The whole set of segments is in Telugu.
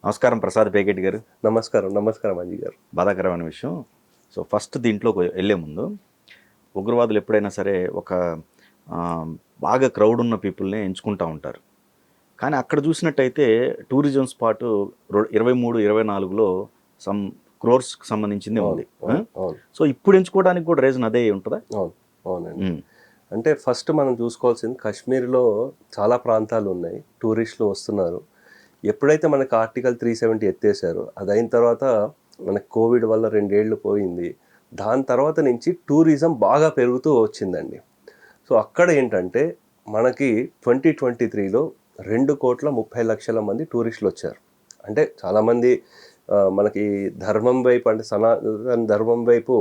నమస్కారం ప్రసాద్ పేకెట్ గారు. నమస్కారం. నమస్కారం అంజీ గారు. బాధాకరమైన విషయం. సో ఫస్ట్ దీంట్లోకి వెళ్ళే ముందు ఉగ్రవాదులు ఎప్పుడైనా సరే ఒక బాగా క్రౌడ్ ఉన్న పీపుల్ని ఎంచుకుంటూ ఉంటారు. కానీ అక్కడ చూసినట్టయితే టూరిజం స్పాటు 23-24లో సమ్ క్రోర్స్కి సంబంధించింది ఉంది. సో ఇప్పుడు ఎంచుకోవడానికి కూడా రీజన్ అదే ఉంటుందా? అవునండి. అంటే ఫస్ట్ మనం చూసుకోవాల్సింది కాశ్మీర్లో చాలా ప్రాంతాలు ఉన్నాయి, టూరిస్టులు వస్తున్నారు. ఎప్పుడైతే మనకు ఆర్టికల్ 370 ఎత్తేసారో అది అయిన తర్వాత మనకు కోవిడ్ వల్ల 2 ఏళ్ళు పోయింది. దాని తర్వాత నుంచి టూరిజం బాగా పెరుగుతూ వచ్చిందండి. సో అక్కడ ఏంటంటే మనకి 2023లో 2,30,00,000 మంది టూరిస్టులు వచ్చారు. అంటే చాలామంది మనకి ధర్మం వైపు, అంటే సనాతన ధర్మం వైపు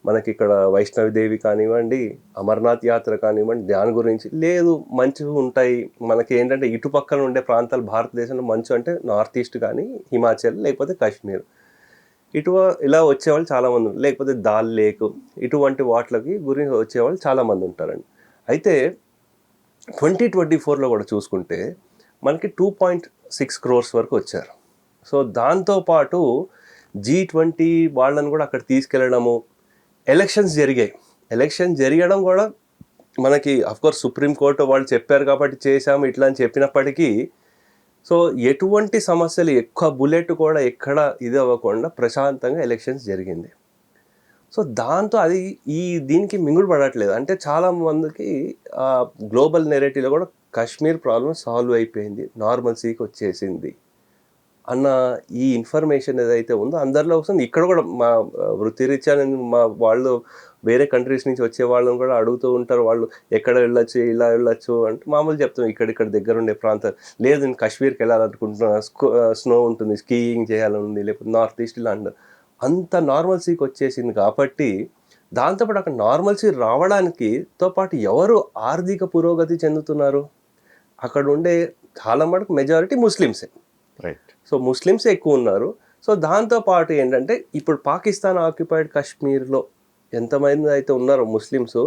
మనకి ఇక్కడ వైష్ణవిదేవి కానివ్వండి, అమర్నాథ్ యాత్ర కానివ్వండి, దాని గురించి లేదు మంచిగా ఉంటాయి. మనకి ఏంటంటే ఇటుపక్కన ఉండే ప్రాంతాలు భారతదేశంలో మంచు అంటే నార్త్ ఈస్ట్ కానీ, హిమాచల్ లేకపోతే కాశ్మీర్, ఇలా వచ్చేవాళ్ళు చాలామంది, లేకపోతే దాల్ లేక్ ఇటువంటి వాటికి గురించి వచ్చేవాళ్ళు చాలామంది ఉంటారండి. అయితే 2024లో కూడా చూసుకుంటే మనకి 2.6 crores వరకు వచ్చారు. సో దాంతోపాటు G20 వాళ్ళని కూడా అక్కడ తీసుకెళ్ళడము, ఎలక్షన్స్ జరిగాయి. ఎలక్షన్ జరగడం కూడా మనకి అఫ్కోర్స్ సుప్రీంకోర్టు వాళ్ళు చెప్పారు కాబట్టి చేశాము ఇట్లా అని చెప్పినప్పటికీ, సో ఎటువంటి సమస్యలు ఎక్కువ బుల్లెట్ కూడా ఎక్కడ ఇది అవ్వకుండా ప్రశాంతంగా ఎలక్షన్స్ జరిగింది. సో దాంతో అది దీనికి మింగుడు పడట్లేదు. అంటే చాలా మందికి గ్లోబల్ నెరేటివ్లో కూడా కాశ్మీర్ ప్రాబ్లం సాల్వ్ అయిపోయింది, నార్మల్సీకి వచ్చేసింది అన్న ఈ ఇన్ఫర్మేషన్ ఏదైతే ఉందో అందరిలో వస్తుంది. ఇక్కడ కూడా మా వృత్తిరీత్యా మా వాళ్ళు వేరే కంట్రీస్ నుంచి వచ్చే వాళ్ళని కూడా అడుగుతూ ఉంటారు, వాళ్ళు ఎక్కడ వెళ్ళొచ్చు, ఇలా వెళ్ళొచ్చు అంటే మామూలు చెప్తాం ఇక్కడ దగ్గర ఉండే ప్రాంతాలు. లేదు నేను కాశ్మీర్కి వెళ్ళాలనుకుంటున్నా, స్నో ఉంటుంది, స్కీయింగ్ చేయాలని, లేకపోతే నార్త్ ఈస్ట్ ఇలా అంటారు. అంత నార్మల్సీకి వచ్చేసింది కాబట్టి దాంతోపాటు అక్కడ నార్మల్సీ రావడానికి తో పాటు ఎవరు ఆర్థిక పురోగతి చెందుతున్నారు, అక్కడ ఉండే చాలా మటుకు మెజారిటీ ముస్లిమ్సే. రైట్. సో ముస్లిమ్సే ఎక్కువ ఉన్నారు. సో దాంతోపాటు ఏంటంటే ఇప్పుడు పాకిస్తాన్ ఆక్యుపైడ్ కాశ్మీర్లో ఎంతమంది అయితే ఉన్నారో ముస్లిమ్స్,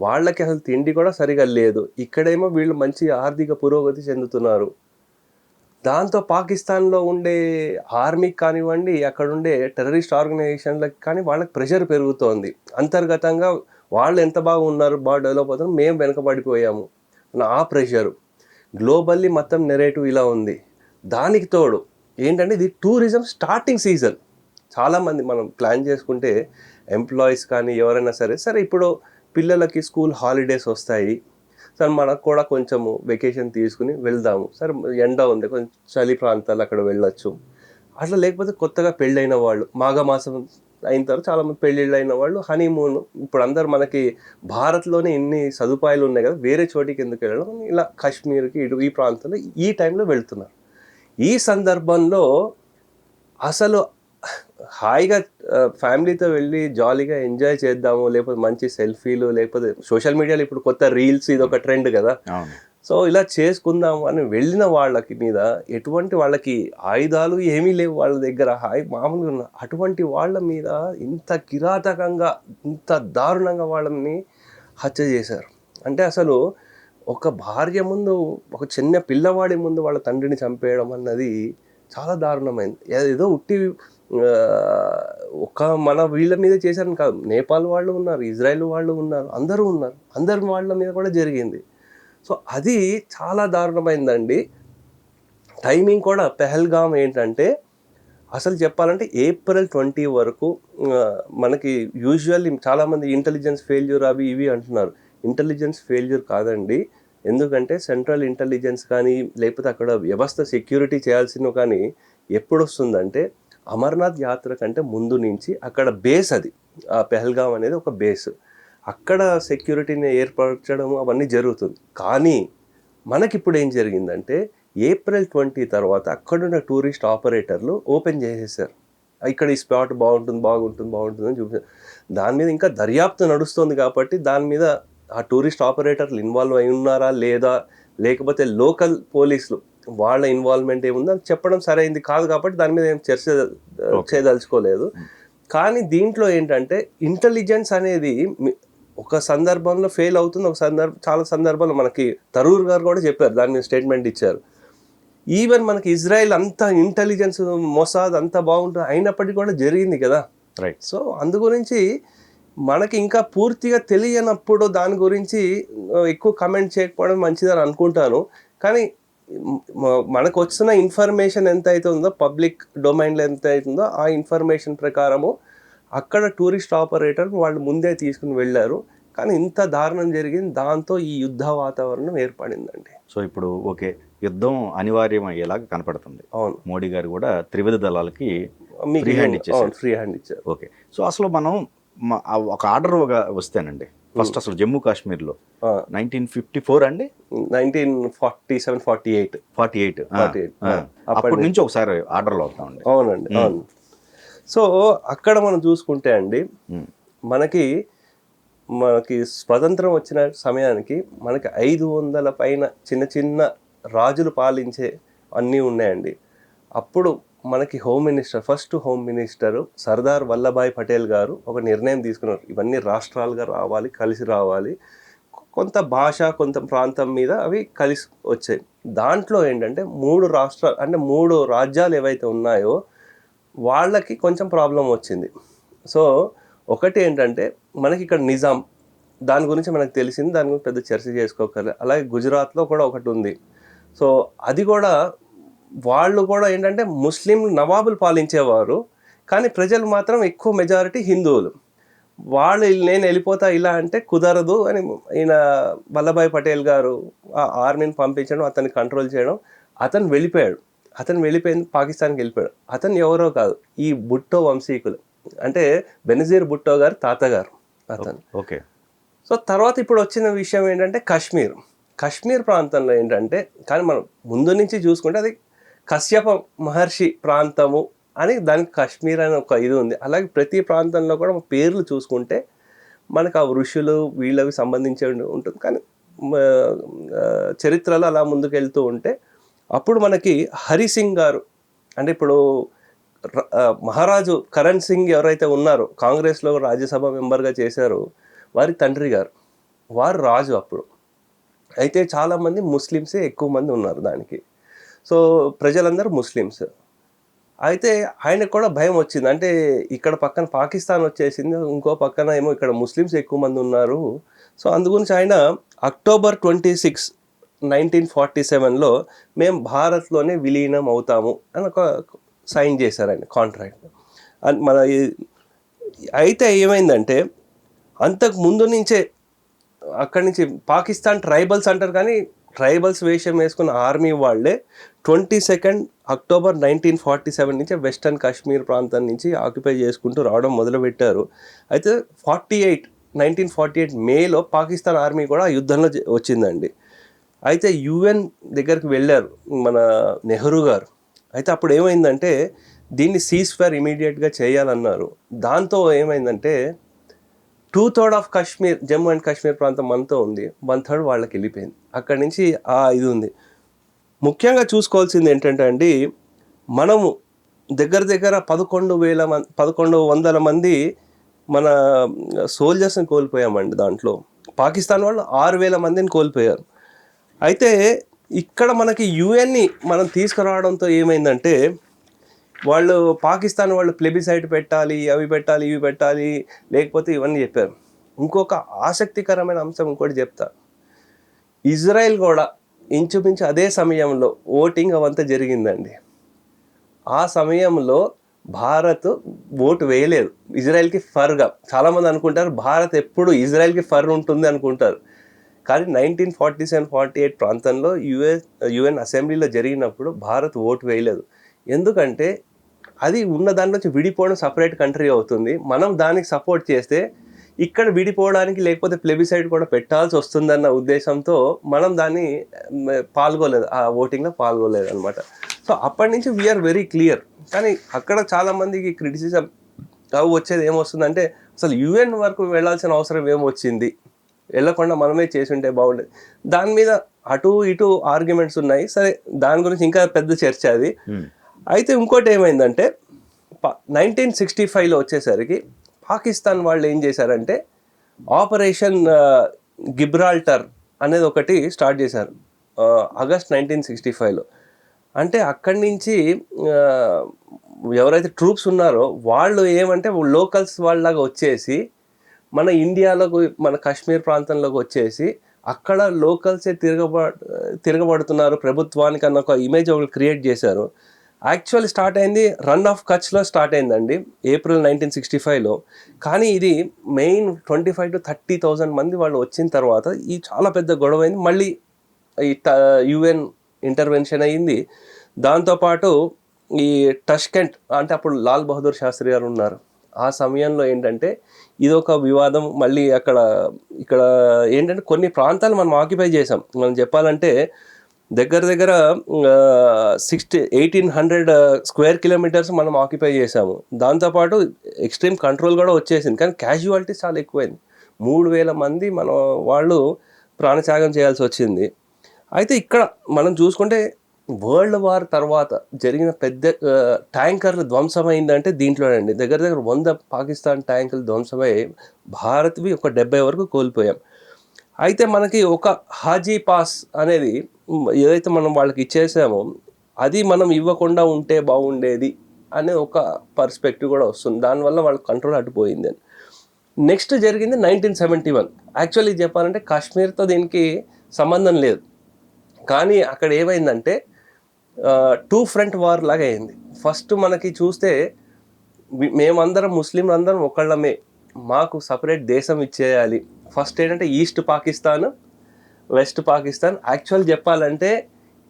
వాళ్ళకి అసలు తిండి కూడా సరిగా లేదు. ఇక్కడేమో వీళ్ళు మంచి ఆర్థిక పురోగతి చెందుతున్నారు. దాంతో పాకిస్తాన్లో ఉండే ఆర్మీకి కానివ్వండి, అక్కడ ఉండే టెర్రరిస్ట్ ఆర్గనైజేషన్లకు కానీ వాళ్ళకి ప్రెషర్ పెరుగుతోంది. అంతర్గతంగా వాళ్ళు ఎంత బాగా ఉన్నారు, బాగా డెవలప్ అవుతున్నారు, మేము వెనకబడిపోయాము ఆ ప్రెషరు. గ్లోబల్లీ మొత్తం నెరేటివ్ ఇలా ఉంది. దానికి తోడు ఏంటంటే ఇది టూరిజం స్టార్టింగ్ సీజన్. చాలామంది మనం ప్లాన్ చేసుకుంటే ఎంప్లాయీస్ కానీ ఎవరైనా సరే ఇప్పుడు పిల్లలకి స్కూల్ హాలిడేస్ వస్తాయి, సరే మనకు కూడా కొంచెము వెకేషన్ తీసుకుని వెళ్దాము, సరే ఎండ ఉంది కొంచెం చలి ప్రాంతాలు అక్కడ వెళ్ళొచ్చు అట్లా. లేకపోతే కొత్తగా పెళ్ళైన వాళ్ళు, మాఘమాసం అయిన తర్వాత చాలామంది పెళ్ళిళ్ళు అయిన వాళ్ళు హనీమూన్, ఇప్పుడు అందరు మనకి భారత్లోనే ఇన్ని సదుపాయాలు ఉన్నాయి కదా, వేరే చోటికి ఎందుకు వెళ్ళడం, ఇలా కాశ్మీర్కి ఈ ప్రాంతంలో ఈ టైంలో వెళ్తున్నారు. ఈ సందర్భంలో అసలు హాయిగా ఫ్యామిలీతో వెళ్ళి జాలీగా ఎంజాయ్ చేద్దాము, లేకపోతే మంచి సెల్ఫీలు, లేకపోతే సోషల్ మీడియాలో ఇప్పుడు కొత్త రీల్స్ ఇది ఒక ట్రెండ్ కదా, సో ఇలా చేసుకుందాము అని వెళ్ళిన వాళ్ళకి మీద ఎటువంటి వాళ్ళకి ఆయుధాలు ఏమీ లేవు వాళ్ళ దగ్గర, మామూలుగా ఉన్న అటువంటి వాళ్ళ మీద ఇంత కిరాతకంగా ఇంత దారుణంగా వాళ్ళని హత్య చేశారు. అంటే అసలు ఒక భార్య ముందు, ఒక చిన్న పిల్లవాడి ముందు వాళ్ళ తండ్రిని చంపేయడం అన్నది చాలా దారుణమైంది. ఏదో ఉట్టి ఒక మన వీళ్ళ మీద చేశారని కాదు, నేపాల్ వాళ్ళు ఉన్నారు, ఇజ్రాయెల్ వాళ్ళు ఉన్నారు, అందరూ ఉన్నారు, అందరి వాళ్ళ మీద కూడా జరిగింది. సో అది చాలా దారుణమైందండి. టైమింగ్ కూడా పెహల్గామ్ ఏంటంటే అసలు చెప్పాలంటే April 20 వరకు మనకి యూజువల్లీ చాలామంది ఇంటెలిజెన్స్ ఫెయిల్యూర్ అవి ఇవి అంటున్నారు. ఇంటెలిజెన్స్ ఫెయిల్యూర్ కాదండి. ఎందుకంటే సెంట్రల్ ఇంటెలిజెన్స్ కానీ, లేకపోతే అక్కడ వ్యవస్థ సెక్యూరిటీ చేయాల్సిన కానీ ఎప్పుడు వస్తుందంటే అమర్నాథ్ యాత్ర కంటే ముందు నుంచి అక్కడ బేస్, అది ఆ పెహల్గామ్ అనేది ఒక బేస్, అక్కడ సెక్యూరిటీని ఏర్పరచడం అవన్నీ జరుగుతుంది. కానీ మనకిప్పుడు ఏం జరిగిందంటే April 20 తర్వాత అక్కడున్న టూరిస్ట్ ఆపరేటర్లు ఓపెన్ చేసేసారు, ఇక్కడ ఈ స్పాట్ బాగుంటుంది అని చూపించారు. దాని మీద ఇంకా దర్యాప్తు నడుస్తుంది కాబట్టి దాని మీద ఆ టూరిస్ట్ ఆపరేటర్లు ఇన్వాల్వ్ అయి ఉన్నారా లేదా, లేకపోతే లోకల్ పోలీసులు వాళ్ళ ఇన్వాల్వ్మెంట్ ఏముందో అని చెప్పడం సరైంది కాదు కాబట్టి దాని మీద ఏం చర్చ చేయదలుచుకోలేదు. కానీ దీంట్లో ఏంటంటే ఇంటెలిజెన్స్ అనేది ఒక సందర్భంలో ఫెయిల్ అవుతుంది, చాలా సందర్భాల్లో మనకి తరూర్ గారు కూడా చెప్పారు, దాని మీద స్టేట్మెంట్ ఇచ్చారు. ఈవెన్ మనకి ఇజ్రాయెల్ అంత ఇంటెలిజెన్స్ మొసాద్ అంత బాగుంటుంది అయినప్పటికీ కూడా జరిగింది కదా. రైట్. సో అందు గురించి మనకి ఇంకా పూర్తిగా తెలియనప్పుడు దాని గురించి ఎక్కువ కమెంట్ చేయకపోవడం మంచిదని అనుకుంటాను. కానీ మనకు వచ్చిన ఇన్ఫర్మేషన్ ఎంత అయితే ఉందో పబ్లిక్ డొమైన్లో ఎంత అవుతుందో ఆ ఇన్ఫర్మేషన్ ప్రకారము అక్కడ టూరిస్ట్ ఆపరేటర్ వాళ్ళు ముందే తీసుకుని వెళ్ళారు. కానీ ఇంత దారుణం జరిగింది, దాంతో ఈ యుద్ధ వాతావరణం ఏర్పడిందండి. సో ఇప్పుడు ఓకే, యుద్ధం అనివార్యం అయ్యేలాగా కనపడుతుంది. అవును, మోడీ గారు కూడా త్రివిధ దళాలకి మీకు ఫ్రీ హ్యాండ్ ఇచ్చేసారు. ఫ్రీ హ్యాండ్ ఇచ్చారు. ఓకే. సో అసలు మనం ఒక ఆర్డర్ వస్తేనండి ఫస్ట్ అసలు జమ్మూ కాశ్మీర్లో 1954 అండి, 1947-48 అప్పటి నుంచి ఒకసారి ఆర్డర్లు అవుతామండి. అవునండి, అవును. సో అక్కడ మనం చూసుకుంటే అండి మనకి స్వతంత్రం వచ్చిన సమయానికి మనకి 500 పైన చిన్న చిన్న రాజులు పాలించే అన్నీ ఉన్నాయండి. అప్పుడు మనకి first home minister Sardar Vallabhbhai Patel గారు ఒక నిర్ణయం తీసుకున్నారు, ఇవన్నీ రాష్ట్రాలుగా రావాలి, కలిసి రావాలి, కొంత భాష కొంత ప్రాంతం మీద అవి కలిసి వచ్చాయి. దాంట్లో ఏంటంటే 3 రాజ్యాలు ఏవైతే ఉన్నాయో వాళ్ళకి కొంచెం ప్రాబ్లం వచ్చింది. సో ఒకటి ఏంటంటే మనకి ఇక్కడ నిజాం, దాని గురించి మనకు తెలిసింది, దాని గురించి పెద్ద చర్చ చేసుకోగలరు. అలాగే గుజరాత్లో కూడా ఒకటి ఉంది. సో అది కూడా వాళ్ళు కూడా ఏంటంటే ముస్లిం నవాబులు పాలించేవారు, కానీ ప్రజలు మాత్రం ఎక్కువ మెజారిటీ హిందువులు. వాళ్ళు నేను వెళ్ళిపోతా ఇలా అంటే కుదరదు అని ఈయన వల్లభాయ్ పటేల్ గారు ఆ ఆర్మీని పంపించడం, అతన్ని కంట్రోల్ చేయడం, అతను వెళ్ళిపోయాడు. వెళ్ళిపోయింది పాకిస్తాన్కి వెళ్ళిపోయాడు. అతను ఎవరో కాదు, ఈ భుట్టో వంశీకులు, అంటే బెనజీర్ భుట్టో గారు తాతగారు అతను. ఓకే. సో తర్వాత ఇప్పుడు వచ్చిన విషయం ఏంటంటే కాశ్మీర్ ప్రాంతంలో ఏంటంటే, కానీ మనం ముందు నుంచి చూసుకుంటే అది కశ్యప మహర్షి ప్రాంతము అని దానికి కాశ్మీర్ అని ఒక ఇది ఉంది. అలాగే ప్రతి ప్రాంతంలో కూడా పేర్లు చూసుకుంటే మనకు ఆ ఋషులు వీళ్ళవి సంబంధించి ఉంటుంది. కానీ చరిత్రలో అలా ముందుకెళ్తూ ఉంటే అప్పుడు మనకి హరిసింగ్ గారు, అంటే ఇప్పుడు మహారాజు కరణ్ సింగ్ ఎవరైతే ఉన్నారో కాంగ్రెస్లో రాజ్యసభ మెంబర్గా చేశారో వారి తండ్రి గారు, వారు రాజు అప్పుడు. అయితే చాలామంది ముస్లిమ్సే ఎక్కువ మంది ఉన్నారు దానికి. సో ప్రజలందరూ ముస్లిమ్స్. అయితే ఆయనకు కూడా భయం వచ్చింది, అంటే ఇక్కడ పక్కన పాకిస్తాన్ వచ్చేసింది, ఇంకో పక్కన ఏమో ఇక్కడ ముస్లిమ్స్ ఎక్కువ మంది ఉన్నారు. సో అందుగురించి ఆయన October 26, 1947లో మేము భారత్లోనే విలీనం అవుతాము అని ఒక సైన్ చేశారు ఆయన కాంట్రాక్ట్. అయితే ఏమైందంటే అంతకు ముందు నుంచే అక్కడి నుంచి పాకిస్తాన్ ట్రైబల్స్ అంటారు, కానీ ట్రైబల్స్ వేషం వేసుకున్న ఆర్మీ వాళ్ళే 22 October 1947 నుంచి వెస్టర్న్ కాశ్మీర్ ప్రాంతం నుంచి ఆక్యుపై చేసుకుంటూ రావడం మొదలుపెట్టారు. అయితే 1948 మేలో పాకిస్తాన్ ఆర్మీ కూడా ఆ యుద్ధంలో వచ్చిందండి. అయితే UN దగ్గరికి వెళ్ళారు మన నెహ్రూ గారు. అయితే అప్పుడు ఏమైందంటే దీన్ని సీజ్-ఫైర్ ఇమీడియట్గా చేయాలన్నారు. దాంతో ఏమైందంటే 2/3 ఆఫ్ కాశ్మీర్, జమ్మూ అండ్ కాశ్మీర్ ప్రాంతం మనతో ఉంది, 1/3 వాళ్ళకి వెళ్ళిపోయింది. అక్కడి నుంచి ఇది ఉంది. ముఖ్యంగా చూసుకోవాల్సింది ఏంటంటే అండి, మనము దగ్గర 1100 మంది మన సోల్జర్స్ని కోల్పోయామండి. దాంట్లో పాకిస్తాన్ వాళ్ళు 6,000 మందిని కోల్పోయారు. అయితే ఇక్కడ మనకి యుఎన్ని మనం తీసుకురావడంతో ఏమైందంటే వాళ్ళు పాకిస్తాన్ వాళ్ళు ప్లెబిసైట్ పెట్టాలి, అవి పెట్టాలి, ఇవి పెట్టాలి, లేకపోతే ఇవన్నీ చెప్పారు. ఇంకొక ఆసక్తికరమైన అంశం ఇంకోటి చెప్తా. ఇజ్రాయెల్ కూడా ఇంచుమించు అదే సమయంలో ఓటింగ్ అవంతా జరిగిందండి. ఆ సమయంలో భారత్ ఓటు వేయలేదు ఇజ్రాయెల్కి ఫర్గా. చాలామంది అనుకుంటారు భారత్ ఎప్పుడు ఇజ్రాయెల్కి ఫర్ ఉంటుంది అనుకుంటారు, కానీ 1947-48 ప్రాంతంలో UN అసెంబ్లీలో జరిగినప్పుడు భారత్ ఓటు వేయలేదు. ఎందుకంటే అది ఉన్న దాని నుంచి విడిపోవడం సపరేట్ కంట్రీ అవుతుంది. మనం దానికి సపోర్ట్ చేస్తే ఇక్కడ విడిపోవడానికి లేకపోతే ప్లెబిసైడ్ కూడా పెట్టాల్సి వస్తుందన్న ఉద్దేశంతో మనం దాన్ని పాల్గొలేదు, ఆ ఓటింగ్లో పాల్గొలేదు అనమాట. సో అప్పటి నుంచి వీఆర్ వెరీ క్లియర్. కానీ అక్కడ చాలామందికి క్రిటిసిజం వచ్చేది ఏమొస్తుందంటే అసలు UN వరకు వెళ్ళాల్సిన అవసరం ఏమొచ్చింది, వెళ్ళకుండా మనమే చేసి ఉంటే బాగుండేది. దాని మీద అటు ఇటు ఆర్గ్యుమెంట్స్ ఉన్నాయి. సరే దాని గురించి ఇంకా పెద్ద చర్చ అది. అయితే ఇంకోటి ఏమైందంటే 1965లో వచ్చేసరికి పాకిస్తాన్ వాళ్ళు ఏం చేశారంటే ఆపరేషన్ గిబ్రాల్టర్ అనేది ఒకటి స్టార్ట్ చేశారు August 1965లో. అంటే అక్కడి నుంచి ఆ, ఎవరైతే ట్రూప్స్ ఉన్నారో వాళ్ళు ఏమంటే లోకల్స్ వాళ్ళలాగా వచ్చేసి మన ఇండియాలోకి మన కాశ్మీర్ ప్రాంతంలోకి వచ్చేసి అక్కడ లోకల్సే తిరగబడుతున్నారు ప్రభుత్వానికి అన్న ఒక ఇమేజ్ ఒకటి క్రియేట్ చేశారు. యాక్చువల్లీ స్టార్ట్ అయింది రన్ ఆఫ్ కచ్లో స్టార్ట్ అయిందండి ఏప్రిల్ 1965లో. కానీ ఇది మెయిన్ 25,000 to 30,000 మంది వాళ్ళు వచ్చిన తర్వాత ఈ చాలా పెద్ద గొడవ అయింది. మళ్ళీ ఈ యుఎన్ ఇంటర్వెన్షన్ అయ్యింది. దాంతోపాటు ఈ టష్కెంట్ అంటే అప్పుడు లాల్ బహదూర్ శాస్త్రి గారు ఉన్నారు. ఆ సమయంలో ఏంటంటే ఇది ఒక వివాదం. మళ్ళీ ఇక్కడ ఏంటంటే కొన్ని ప్రాంతాలు మనం ఆక్యుపై చేసాం. మనం చెప్పాలంటే దగ్గర 1800 స్క్వేర్ కిలోమీటర్స్ మనం ఆక్యుపై చేసాము. దాంతోపాటు ఎక్స్ట్రీమ్ కంట్రోల్ కూడా వచ్చేసింది. కానీ క్యాజువాలిటీస్ చాలా ఎక్కువైంది. 3,000 మంది వాళ్ళు ప్రాణత్యాగం చేయాల్సి వచ్చింది. అయితే ఇక్కడ మనం చూసుకుంటే వరల్డ్ వార్ తర్వాత జరిగిన పెద్ద ట్యాంకర్లు ధ్వంసమైందంటే దీంట్లోనండి. దగ్గర 100 పాకిస్తాన్ ట్యాంకులు ధ్వంసమై భారత్వి ఒక 70 వరకు కోల్పోయాం. అయితే మనకి ఒక హాజీ పాస్ అనేది ఏదైతే మనం వాళ్ళకి ఇచ్చేసామో అది మనం ఇవ్వకుండా ఉంటే బాగుండేది అనే ఒక పర్స్పెక్టివ్ కూడా వస్తుంది. దానివల్ల వాళ్ళ కంట్రోల్ అడ్డుపోయింది అని. నెక్స్ట్ జరిగింది 1971. యాక్చువల్లీ చెప్పాలంటే కాశ్మీర్తో దీనికి సంబంధం లేదు. కానీ అక్కడ ఏమైందంటే 2 ఫ్రంట్ వార్ లాగా అయింది. ఫస్ట్ మనకి చూస్తే మేమందరం ముస్లింలు అందరం ఒకళ్ళమే, మాకు సపరేట్ దేశం ఇచ్చేయాలి. ఫస్ట్ ఏంటంటే east Pakistan, west Pakistan. Actual చెప్పాలంటే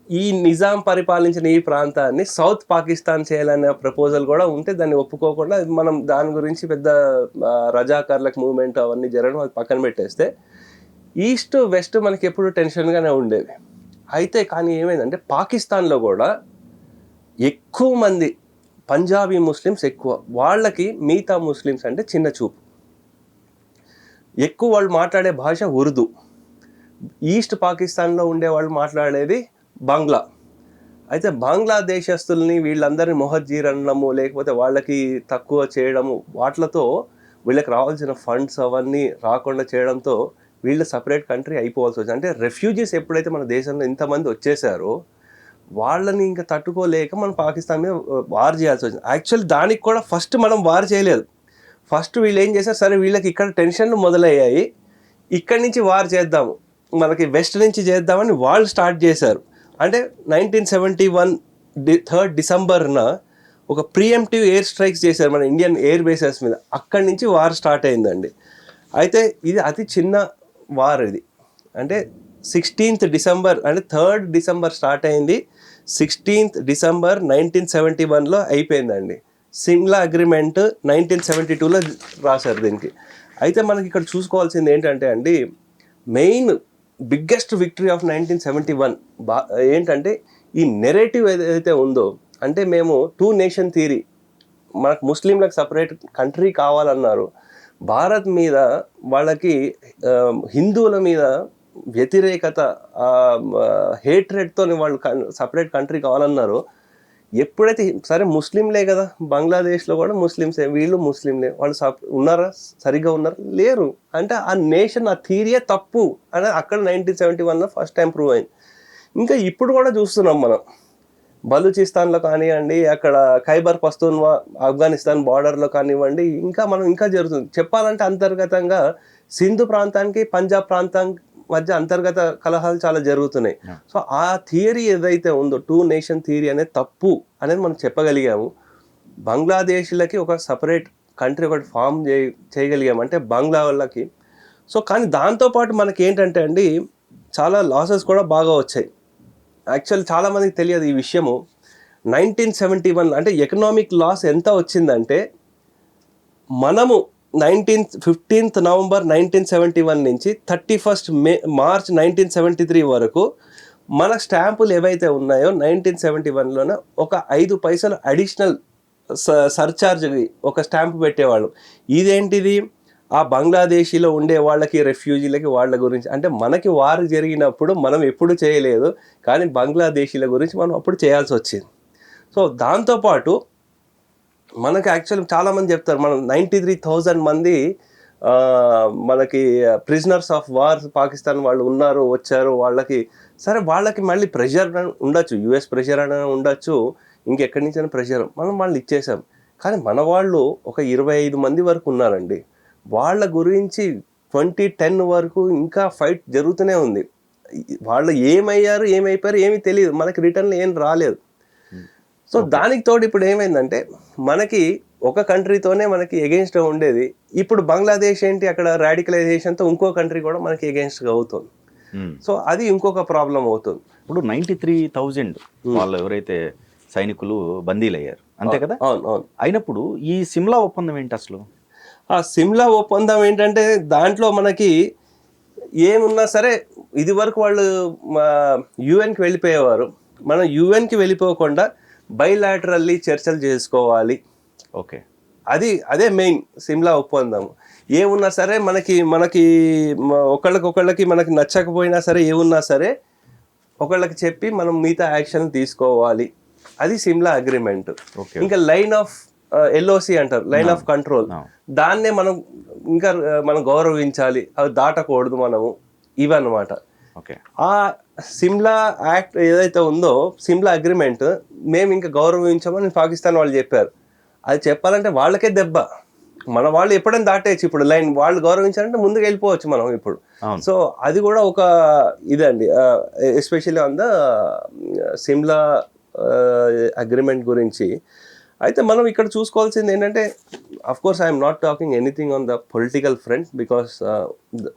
ఈ నిజాం పరిపాలించిన ఈ ప్రాంతాన్ని సౌత్ పాకిస్తాన్ చేయాలనే ప్రపోజల్ కూడా ఉంటే దాన్ని ఒప్పుకోకుండా మనం దాని గురించి పెద్ద రజాకార్లకు మూవ్మెంట్ అవన్నీ జరగడం అది పక్కన పెట్టేస్తే ఈస్ట్ వెస్ట్ మనకి ఎప్పుడు టెన్షన్గానే ఉండేవి. అయితే కానీ ఏమైందంటే పాకిస్తాన్లో కూడా ఎక్కువ మంది పంజాబీ ముస్లిమ్స్ ఎక్కువ, వాళ్ళకి మిగతా ముస్లిమ్స్ అంటే చిన్న చూపు. ఎక్కువ వాళ్ళు మాట్లాడే భాష ఉర్దూ. ఈస్ట్ పాకిస్తాన్లో ఉండే వాళ్ళు మాట్లాడేది బంగ్లా. అయితే బంగ్లాదేశస్తుల్ని వీళ్ళందరినీ మొహజ్జీర్ అనడము లేకపోతే వాళ్ళకి తక్కువ చేయడము వాటితో వీళ్ళకి రావాల్సిన ఫండ్స్ అవన్నీ రాకుండా చేయడంతో వీళ్ళు సపరేట్ కంట్రీ అయిపోవాల్సి వచ్చింది. అంటే రెఫ్యూజీస్ ఎప్పుడైతే మన దేశంలో ఇంతమంది వచ్చేసారో వాళ్ళని ఇంకా తట్టుకోలేక మనం పాకిస్తాన్ మీద వార్ చేయాల్సి వచ్చింది. యాక్చువల్లీ దానికి కూడా ఫస్ట్ మనం వార్ చేయలేదు. ఫస్ట్ వీళ్ళు ఏం చేశారు, సరే వీళ్ళకి ఇక్కడ టెన్షన్లు మొదలయ్యాయి, ఇక్కడి నుంచి వార్ చేద్దాము, మనకి వెస్ట్ నుంచి చేద్దామని వాళ్ళు స్టార్ట్ చేశారు. అంటే 1971 3rd Decemberన ఒక ప్రీఎంప్టివ్ ఎయిర్ స్ట్రైక్స్ చేశారు మన ఇండియన్ ఎయిర్ బేసెస్ మీద. అక్కడి నుంచి వార్ స్టార్ట్ అయిందండి. అయితే ఇది అతి చిన్న వార్ ఇది. అంటే 16th December అంటే 3rd December స్టార్ట్ అయింది, 16th December 1971లో అయిపోయిందండి. సిమ్లా అగ్రిమెంట్ 1972లో రాశారు దీనికి. అయితే మనకి ఇక్కడ చూసుకోవాల్సింది ఏంటంటే అండి, మెయిన్ బిగ్గెస్ట్ విక్టరీ ఆఫ్ 1971 ఏంటంటే ఈ నెరేటివ్ ఏదైతే ఉందో, అంటే మేము 2 నేషన్ థియరీ, మనకు ముస్లింలకు సపరేట్ కంట్రీ కావాలన్నారు, భారత్ మీద వాళ్ళకి హిందువుల మీద వ్యతిరేకత హేట్రెడ్తో వాళ్ళు సపరేట్ కంట్రీ కావాలన్నారు. ఎప్పుడైతే సరే ముస్లింలే కదా, బంగ్లాదేశ్లో కూడా ముస్లింసే, వీళ్ళు ముస్లింలే, వాళ్ళు ఉన్నారా, సరిగ్గా ఉన్నారా, లేరు. అంటే ఆ నేషన్ ఆ థియరీయే తప్పు అని అక్కడ 1971లో ఫస్ట్ టైం ప్రూవ్ అయింది. ఇంకా ఇప్పుడు కూడా చూస్తున్నాం మనం బలూచిస్తాన్లో కానివ్వండి, అక్కడ ఖైబర్ పఖ్తూన్వా ఆఫ్ఘనిస్తాన్ బార్డర్లో కానివ్వండి, ఇంకా జరుగుతుంది. చెప్పాలంటే అంతర్గతంగా సింధు ప్రాంతానికి పంజాబ్ ప్రాంతానికి మధ్య అంతర్గత కలహాలు చాలా జరుగుతున్నాయి. సో ఆ థియరీ ఏదైతే ఉందో 2 నేషన్ థియరీ అనేది తప్పు అనేది మనం చెప్పగలిగాము. బంగ్లాదేశ్లకి ఒక సపరేట్ కంట్రీ ఒకటి ఫామ్ చేయగలిగాము అంటే బంగ్లా వాళ్ళకి. సో కానీ దాంతోపాటు మనకి ఏంటంటే అండి చాలా లాసెస్ కూడా బాగా వచ్చాయి. యాక్చువల్ చాలామందికి తెలియదు ఈ విషయము. 1971 అంటే ఎకనామిక్ లాస్ ఎంత వచ్చిందంటే, మనము 15th November 1971 నుంచి 31st March 1973 వరకు మన స్టాంపులు ఏవైతే ఉన్నాయో 1971లోనే ఒక 5 పైసలు అడిషనల్ సర్చార్జ్ ఒక స్టాంపు పెట్టేవాళ్ళు. ఇదేంటిది, ఆ బంగ్లాదేశీలో ఉండే వాళ్ళకి రెఫ్యూజీలకి వాళ్ళ గురించి. అంటే మనకి వారు జరిగినప్పుడు మనం ఎప్పుడు చేయలేదు, కానీ బంగ్లాదేశీల గురించి మనం అప్పుడు చేయాల్సి వచ్చింది. సో దాంతోపాటు మనకు యాక్చువల్ చాలామంది చెప్తారు మనం 93,000 మంది మనకి ప్రిజనర్స్ ఆఫ్ వార్ పాకిస్తాన్ వాళ్ళు ఉన్నారు, వచ్చారు, వాళ్ళకి సరే వాళ్ళకి మళ్ళీ ప్రెషర్ ఉండొచ్చు, యుఎస్ ప్రెషర్ అని ఉండొచ్చు, ఇంకెక్కడి నుంచైనా ప్రెషర్ మనం వాళ్ళు ఇచ్చేసాం. కానీ మన వాళ్ళు ఒక 25 మంది వరకు ఉన్నారండి. వాళ్ళ గురించి 2010 వరకు ఇంకా ఫైట్ జరుగుతూనే ఉంది. వాళ్ళు ఏమయ్యారు ఏమైపోయారు ఏమీ తెలియదు, మనకి రిటర్న్లో ఏం రాలేదు. సో దానికి తోడు ఇప్పుడు ఏమైందంటే మనకి ఒక కంట్రీతోనే మనకి ఎగెన్స్ట్గా ఉండేది, ఇప్పుడు బంగ్లాదేశ్ ఏంటి అక్కడ రాడికలైజేషన్తో ఇంకో కంట్రీ కూడా మనకి ఎగెన్స్ట్గా అవుతుంది. సో అది ఇంకొక ప్రాబ్లం అవుతుంది. ఇప్పుడు 93,000 వాళ్ళు ఎవరైతే సైనికులు బందీలు అయ్యారు అంతే కదా? అవును అవును. అయినప్పుడు ఈ సిమ్లా ఒప్పందం ఏంటి అసలు? ఆ సిమ్లా ఒప్పందం ఏంటంటే దాంట్లో మనకి ఏమున్నా సరే ఇది వరకు వాళ్ళు యుఎన్కి వెళ్ళిపోయేవారు, మనం యుఎన్కి వెళ్ళిపోకుండా బైలాటరల్లీ చర్చలు చేసుకోవాలి. ఓకే, అదే మెయిన్ సిమ్లా ఒప్పందం. ఏమున్నా సరే మనకి ఒకళ్ళకి మనకి నచ్చకపోయినా సరే ఏమున్నా సరే ఒకళ్ళకి చెప్పి మనం మిగతా యాక్షన్ తీసుకోవాలి, అది సిమ్లా అగ్రిమెంట్. ఇంకా లైన్ ఆఫ్ ఎల్ఓసి అంటారు, లైన్ ఆఫ్ కంట్రోల్, దాన్నే మనం గౌరవించాలి, అది దాటకూడదు మనము, ఇవన్నమాట. ఆ సిమ్లా యాక్ట్ ఏదైతే ఉందో సిమ్లా అగ్రిమెంట్ మేము ఇంకా గౌరవించామని పాకిస్తాన్ వాళ్ళు చెప్పారు. అది చెప్పాలంటే వాళ్ళకే దెబ్బ, మన వాళ్ళు ఎప్పుడైనా దాటేయచ్చు, ఇప్పుడు లైన్ వాళ్ళు గౌరవించాలంటే ముందుకు వెళ్ళిపోవచ్చు మనం ఇప్పుడు. సో అది కూడా ఒక ఇదండి, especially on the Shimla agreement గురించి. అయితే మనం ఇక్కడ చూసుకోవాల్సింది ఏంటంటే, of course I'm not talking anything on the political front, because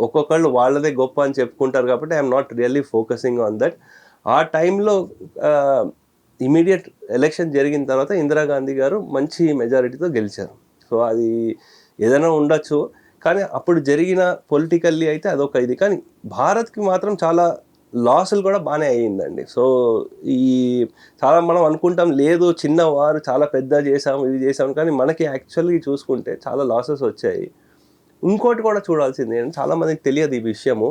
ఒక్కొక్కళ్ళు వాళ్ళదే గొప్ప అని చెప్పుకుంటారు కాబట్టి I'm not really focusing on that. ఆ టైంలో ఇమీడియట్ ఎలక్షన్ జరిగిన తర్వాత ఇందిరాగాంధీ గారు మంచి మెజారిటీతో గెలిచారు. సో అది ఏదైనా ఉండొచ్చు, కానీ అప్పుడు జరిగిన పొలిటికల్లీ అయితే అదొక ఇది. కానీ భారత్కి మాత్రం చాలా లాసులు కూడా బాగానే అయ్యిందండి. సో చాలా మనం అనుకుంటాం లేదు చిన్నవారు చాలా పెద్ద చేసాము ఇది చేసాము, కానీ మనకి యాక్చువల్గా చూసుకుంటే చాలా లాసెస్ వచ్చాయి. ఇంకోటి కూడా చూడాల్సింది ఏంటంటే, చాలామందికి తెలియదు ఈ విషయము,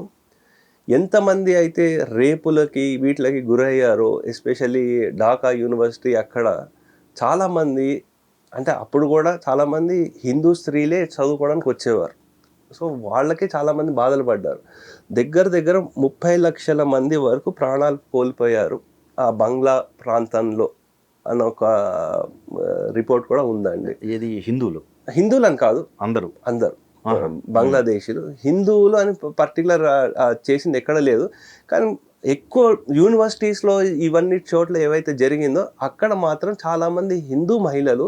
ఎంతమంది అయితే రేపులకి వీటికి గురయ్యారో, ఎస్పెషల్లీ ఢాకా యూనివర్సిటీ అక్కడ చాలామంది, అంటే అప్పుడు కూడా చాలామంది హిందూ స్త్రీలే చదువుకోవడానికి వచ్చేవారు. సో వాళ్ళకే చాలామంది బాధలు పడ్డారు. దగ్గర 30 లక్షల మంది వరకు ప్రాణాలు కోల్పోయారు ఆ బంగ్లా ప్రాంతంలో అన్న ఒక రిపోర్ట్ కూడా ఉందండి. ఏది హిందువులు అని కాదు, అందరూ బంగ్లాదేశీలు. హిందువులు అని పర్టికులర్ చేసింది ఎక్కడ లేదు, కానీ ఎక్కువ యూనివర్సిటీస్లో ఇవన్నీ చోట్ల ఏవైతే జరిగిందో అక్కడ మాత్రం చాలామంది హిందూ మహిళలు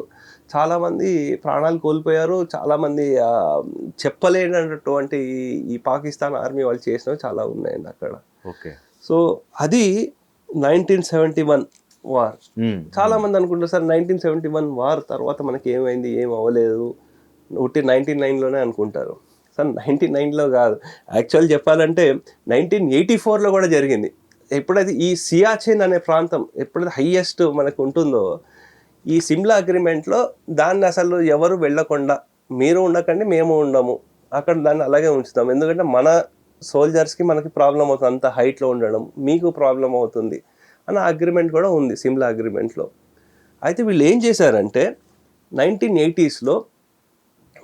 చాలామంది ప్రాణాలు కోల్పోయారు. చాలామంది చెప్పలేనటువంటి ఈ పాకిస్తాన్ ఆర్మీ వాళ్ళు చేసినవి చాలా ఉన్నాయండి అక్కడ. ఓకే, సో అది 1971 వార్. చాలామంది అనుకుంటారు సార్ 1971 వార్ తర్వాత మనకి ఏమైంది, ఏం అవ్వలేదు, 1999లోనే అనుకుంటారు. సార్ 1999లో కాదు, యాక్చువల్ చెప్పాలంటే 1984లో కూడా జరిగింది. ఎప్పుడైతే ఈ సియాచిన్ అనే ప్రాంతం ఎప్పుడైతే హైయెస్ట్ మనకు ఉంటుందో, ఈ సిమ్లా అగ్రిమెంట్లో దాన్ని అసలు ఎవరు వెళ్ళకుండా, మీరు ఉండకండి మేము ఉండము అక్కడ, దాన్ని అలాగే ఉంచుతాం, ఎందుకంటే మన సోల్జర్స్కి మనకి ప్రాబ్లం అవుతుంది, అంత హైట్లో ఉండడం మీకు ప్రాబ్లం అవుతుంది అన్న అగ్రిమెంట్ కూడా ఉంది సిమ్లా అగ్రిమెంట్లో. అయితే వీళ్ళు ఏం చేశారంటే 1980స్లో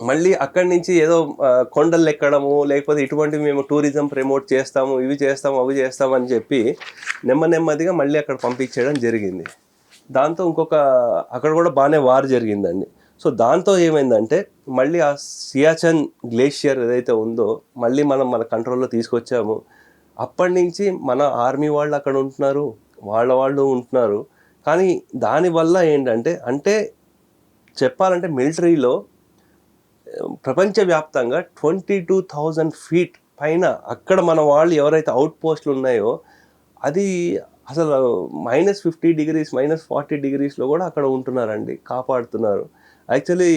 మళ్ళీ అక్కడి నుంచి ఏదో కొండలు ఎక్కడము, లేకపోతే ఇటువంటివి మేము టూరిజం ప్రమోట్ చేస్తాము, ఇవి చేస్తాము అవి చేస్తామని చెప్పి నెమ్మదిగా మళ్ళీ అక్కడ పంపించేయడం జరిగింది. దాంతో అక్కడ కూడా బాగానే వార్ జరిగిందండి. సో దాంతో ఏమైందంటే మళ్ళీ ఆ సియాచిన్ గ్లేషియర్ ఏదైతే ఉందో మళ్ళీ మన కంట్రోల్లో తీసుకొచ్చాము. అప్పటి నుంచి మన ఆర్మీ వాళ్ళు అక్కడ ఉంటున్నారు, వాళ్ళు ఉంటున్నారు. కానీ దానివల్ల ఏంటంటే చెప్పాలంటే మిలిటరీలో ప్రపంచవ్యాప్తంగా 22,000 feet పైన అక్కడ మన వాళ్ళు ఎవరైతే అవుట్ పోస్టులు ఉన్నాయో అది అసలు -50 degrees -40 degreesలో కూడా అక్కడ ఉంటున్నారండి, కాపాడుతున్నారు. యాక్చువల్లీ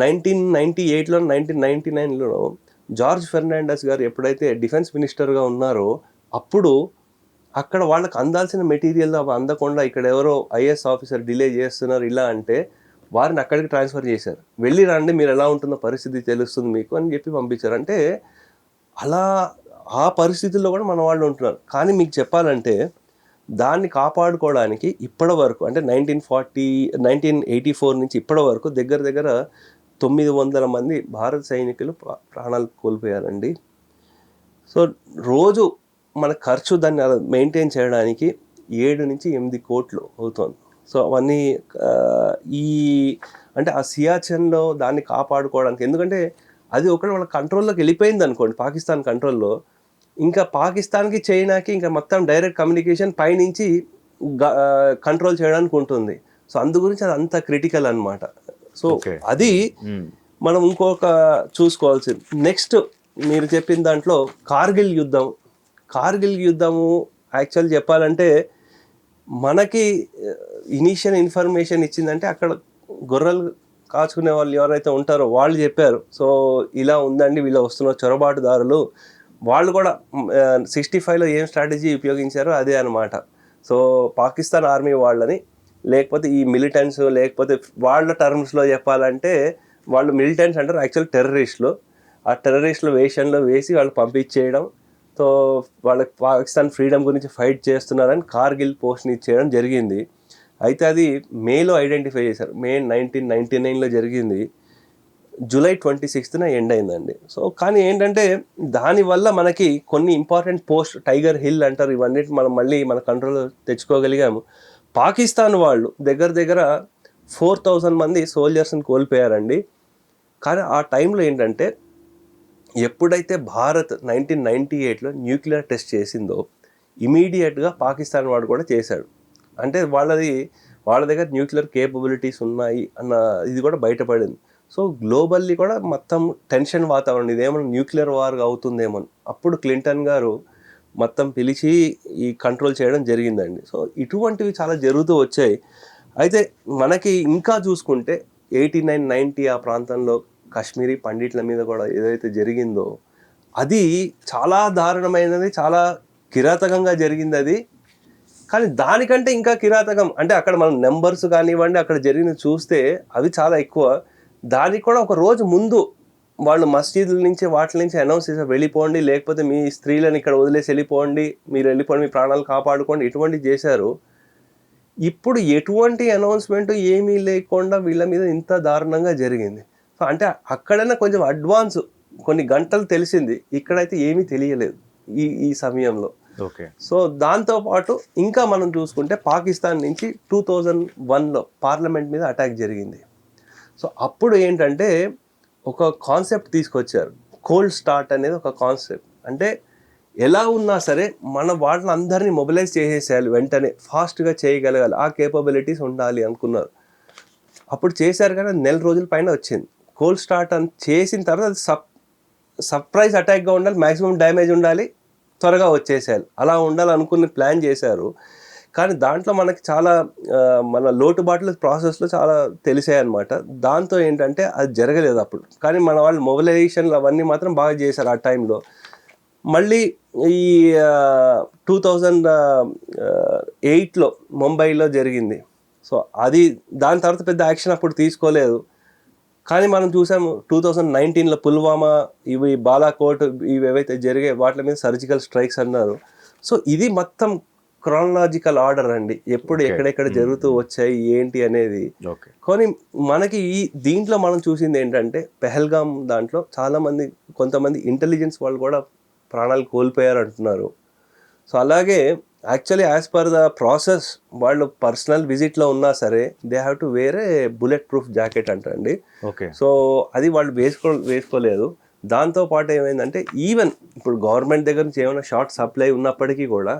1998లో 1999లో జార్జ్ ఫెర్నాండెస్ గారు ఎప్పుడైతే డిఫెన్స్ మినిస్టర్గా ఉన్నారో అప్పుడు అక్కడ వాళ్ళకి అందాల్సిన మెటీరియల్ అందకుండా ఇక్కడ ఎవరో ఐఏఎస్ ఆఫీసర్ డిలే చేస్తున్నారు ఇలా అంటే వారిని అక్కడికి ట్రాన్స్ఫర్ చేశారు. వెళ్ళి రండి, మీరు ఎలా ఉంటుందో పరిస్థితి తెలుస్తుంది మీకు అని చెప్పి పంపించారు. అంటే అలా ఆ పరిస్థితుల్లో కూడా మన వాళ్ళు ఉంటున్నారు. కానీ మీకు చెప్పాలంటే దాన్ని కాపాడుకోవడానికి ఇప్పటి వరకు అంటే 1984 నుంచి ఇప్పటి వరకు దగ్గర 900 మంది భారత సైనికులు ప్రాణాలు కోల్పోయారండి. సో రోజు మన ఖర్చు దాన్ని మెయింటైన్ చేయడానికి 7 నుంచి 8 కోట్లు అవుతుంది. సో అవన్నీ ఈ అంటే ఆ సియాచెన్లో దాన్ని కాపాడుకోవడానికి, ఎందుకంటే అది ఒకటి వాళ్ళ కంట్రోల్లోకి వెళ్ళిపోయింది అనుకోండి, పాకిస్తాన్ కంట్రోల్లో, ఇంకా పాకిస్తాన్కి చైనాకి ఇంకా మొత్తం డైరెక్ట్ కమ్యూనికేషన్ పైనుంచి కంట్రోల్ చేయడానికి ఉంటుంది. సో అందు గురించి అది అంత క్రిటికల్ అనమాట. సో అది మనం ఇంకొక చూసుకోవాల్సింది. నెక్స్ట్ మీరు చెప్పిన దాంట్లో కార్గిల్ యుద్ధము యాక్చువల్ చెప్పాలంటే మనకి ఇనీషియల్ ఇన్ఫర్మేషన్ ఇచ్చిందంటే అక్కడ గొర్రెలు కాచుకునే వాళ్ళు ఎవరైతే ఉంటారో వాళ్ళు చెప్పారు. సో ఇలా ఉందండి, వీళ్ళు వస్తున్న చొరబాటుదారులు, వాళ్ళు కూడా 65లో ఏం స్ట్రాటజీ ఉపయోగించారో అదే అనమాట. సో పాకిస్తాన్ ఆర్మీ వాళ్ళని, లేకపోతే ఈ మిలిటెంట్స్, లేకపోతే వాళ్ళ టర్మ్స్లో చెప్పాలంటే వాళ్ళు మిలిటెంట్స్ అంటారు, యాక్చువల్ టెర్రరిస్టులు. ఆ టెర్రరిస్టుల వేషంలో వేసి వాళ్ళు పంపించేయడం, సో వాళ్ళకి పాకిస్తాన్ ఫ్రీడమ్ గురించి ఫైట్ చేస్తున్నారని కార్గిల్ పోస్ట్ని ఇచ్చేయడం జరిగింది. అయితే అది మేలో ఐడెంటిఫై చేశారు. మే 1999లో జరిగింది. జూలై 26న ఎండ్ అయిందండి. సో కానీ ఏంటంటే దానివల్ల మనకి కొన్ని ఇంపార్టెంట్ పోస్ట్, టైగర్ హిల్ అంటారు, ఇవన్నీ మనం మళ్ళీ మన కంట్రోల్లో తెచ్చుకోగలిగాము. పాకిస్తాన్ వాళ్ళు దగ్గర 4000 మంది సోల్జర్స్ని కోల్పోయారండి. కానీ ఆ టైంలో ఏంటంటే ఎప్పుడైతే భారత్ 1998లో న్యూక్లియర్ టెస్ట్ చేసిందో ఇమీడియట్గా పాకిస్తాన్ వాడు కూడా చేశాడు. అంటే వాళ్ళ దగ్గర న్యూక్లియర్ కేపబిలిటీస్ ఉన్నాయి అన్న ఇది కూడా బయటపడింది. సో గ్లోబల్లీ కూడా మొత్తం టెన్షన్ వాతావరణం, ఇదేమన్నా న్యూక్లియర్ వార్ అవుతుందేమో. అప్పుడు క్లింటన్ గారు మొత్తం పిలిచి ఈ కంట్రోల్ చేయడం జరిగిందండి. సో ఇటువంటివి చాలా జరుగుతూ వచ్చాయి. అయితే మనకి ఇంకా చూసుకుంటే 89, 90 ఆ ప్రాంతంలో కాశ్మీరీ పండిట్ల మీద కూడా ఏదైతే జరిగిందో అది చాలా దారుణమైనది, చాలా కిరాతకంగా జరిగింది అది. కానీ దానికంటే ఇంకా కిరాతకం అంటే అక్కడ మనం నెంబర్స్ కానివ్వండి, అక్కడ జరిగినవి చూస్తే అవి చాలా ఎక్కువ. దానికి కూడా ఒక రోజు ముందు వాళ్ళు మసీదుల నుంచి వాటి నుంచి అనౌన్స్ చేసి వెళ్ళిపోండి, లేకపోతే మీ స్త్రీలను ఇక్కడ వదిలేసి వెళ్ళిపోండి, మీరు వెళ్ళిపోండి, మీ ప్రాణాలు కాపాడుకోండి, ఇటువంటివి చేశారు. ఇప్పుడు ఎటువంటి అనౌన్స్మెంట్ ఏమీ లేకుండా వీళ్ళ మీద ఇంత దారుణంగా జరిగింది. సో అంటే అక్కడైనా కొంచెం అడ్వాన్స్ కొన్ని గంటలు తెలిసింది, ఇక్కడైతే ఏమీ తెలియలేదు ఈ సమయంలో. ఓకే. సో దాంతోపాటు ఇంకా మనం చూసుకుంటే పాకిస్తాన్ నుంచి 2001లో పార్లమెంట్ మీద అటాక్ జరిగింది. సో అప్పుడు ఏంటంటే ఒక కాన్సెప్ట్ తీసుకొచ్చారు, కోల్డ్ స్టార్ట్ అనేది ఒక కాన్సెప్ట్. అంటే ఎలా ఉన్నా సరే మన వాళ్ళందరినీ మొబిలైజ్ చేసేసేయాలి, వెంటనే ఫాస్ట్గా చేయగలగాలి, ఆ కేపబిలిటీస్ ఉండాలి అనుకున్నారు. అప్పుడు చేశారు కానీ 1 రోజుల పైన వచ్చింది. కోల్డ్ స్టార్ట్ అని చేసిన తర్వాత అది సర్ప్రైజ్ అటాక్గా ఉండాలి, మ్యాక్సిమం డ్యామేజ్ ఉండాలి, త్వరగా వచ్చేసేయాలి, అలా ఉండాలనుకుని ప్లాన్ చేశారు. కానీ దాంట్లో మనకి చాలా మన లోటుబాట్ల ప్రాసెస్లో చాలా తెలిసాయి అనమాట. దాంతో ఏంటంటే అది జరగలేదు అప్పుడు. కానీ మన వాళ్ళు మొబిలైజేషన్లు అవన్నీ మాత్రం బాగా చేశారు ఆ టైంలో. మళ్ళీ ఈ 2008లో ముంబైలో జరిగింది. సో అది దాని తర్వాత పెద్ద యాక్షన్ అప్పుడు తీసుకోలేదు. కానీ మనం చూసాము 2019లో పుల్వామా, ఇవి బాలాకోట్, ఇవి ఏవైతే జరిగాయి వాటి మీద సర్జికల్ స్ట్రైక్స్ అన్నారు. సో ఇది మొత్తం క్రానలాజికల్ ఆర్డర్ అండి, ఎప్పుడు ఎక్కడెక్కడ జరుగుతూ వచ్చాయి ఏంటి అనేది. కానీ మనకి దీంట్లో మనం చూసింది ఏంటంటే పెహల్గాం దాంట్లో కొంతమంది ఇంటెలిజెన్స్ వాళ్ళు కూడా ప్రాణాలు కోల్పోయారు అంటున్నారు. సో అలాగే actually as per the process వాళ్ళు పర్సనల్ విజిట్లో ఉన్నా సరే they have to wear a bullet proof jacket అంటండి. ఓకే. సో అది వాళ్ళు వేసుకోలేదు. దాంతోపాటు ఏమైందంటే ఈవెన్ ఇప్పుడు గవర్నమెంట్ దగ్గర నుంచి ఏమైనా షార్ట్ సప్లై ఉన్నప్పటికీ కూడా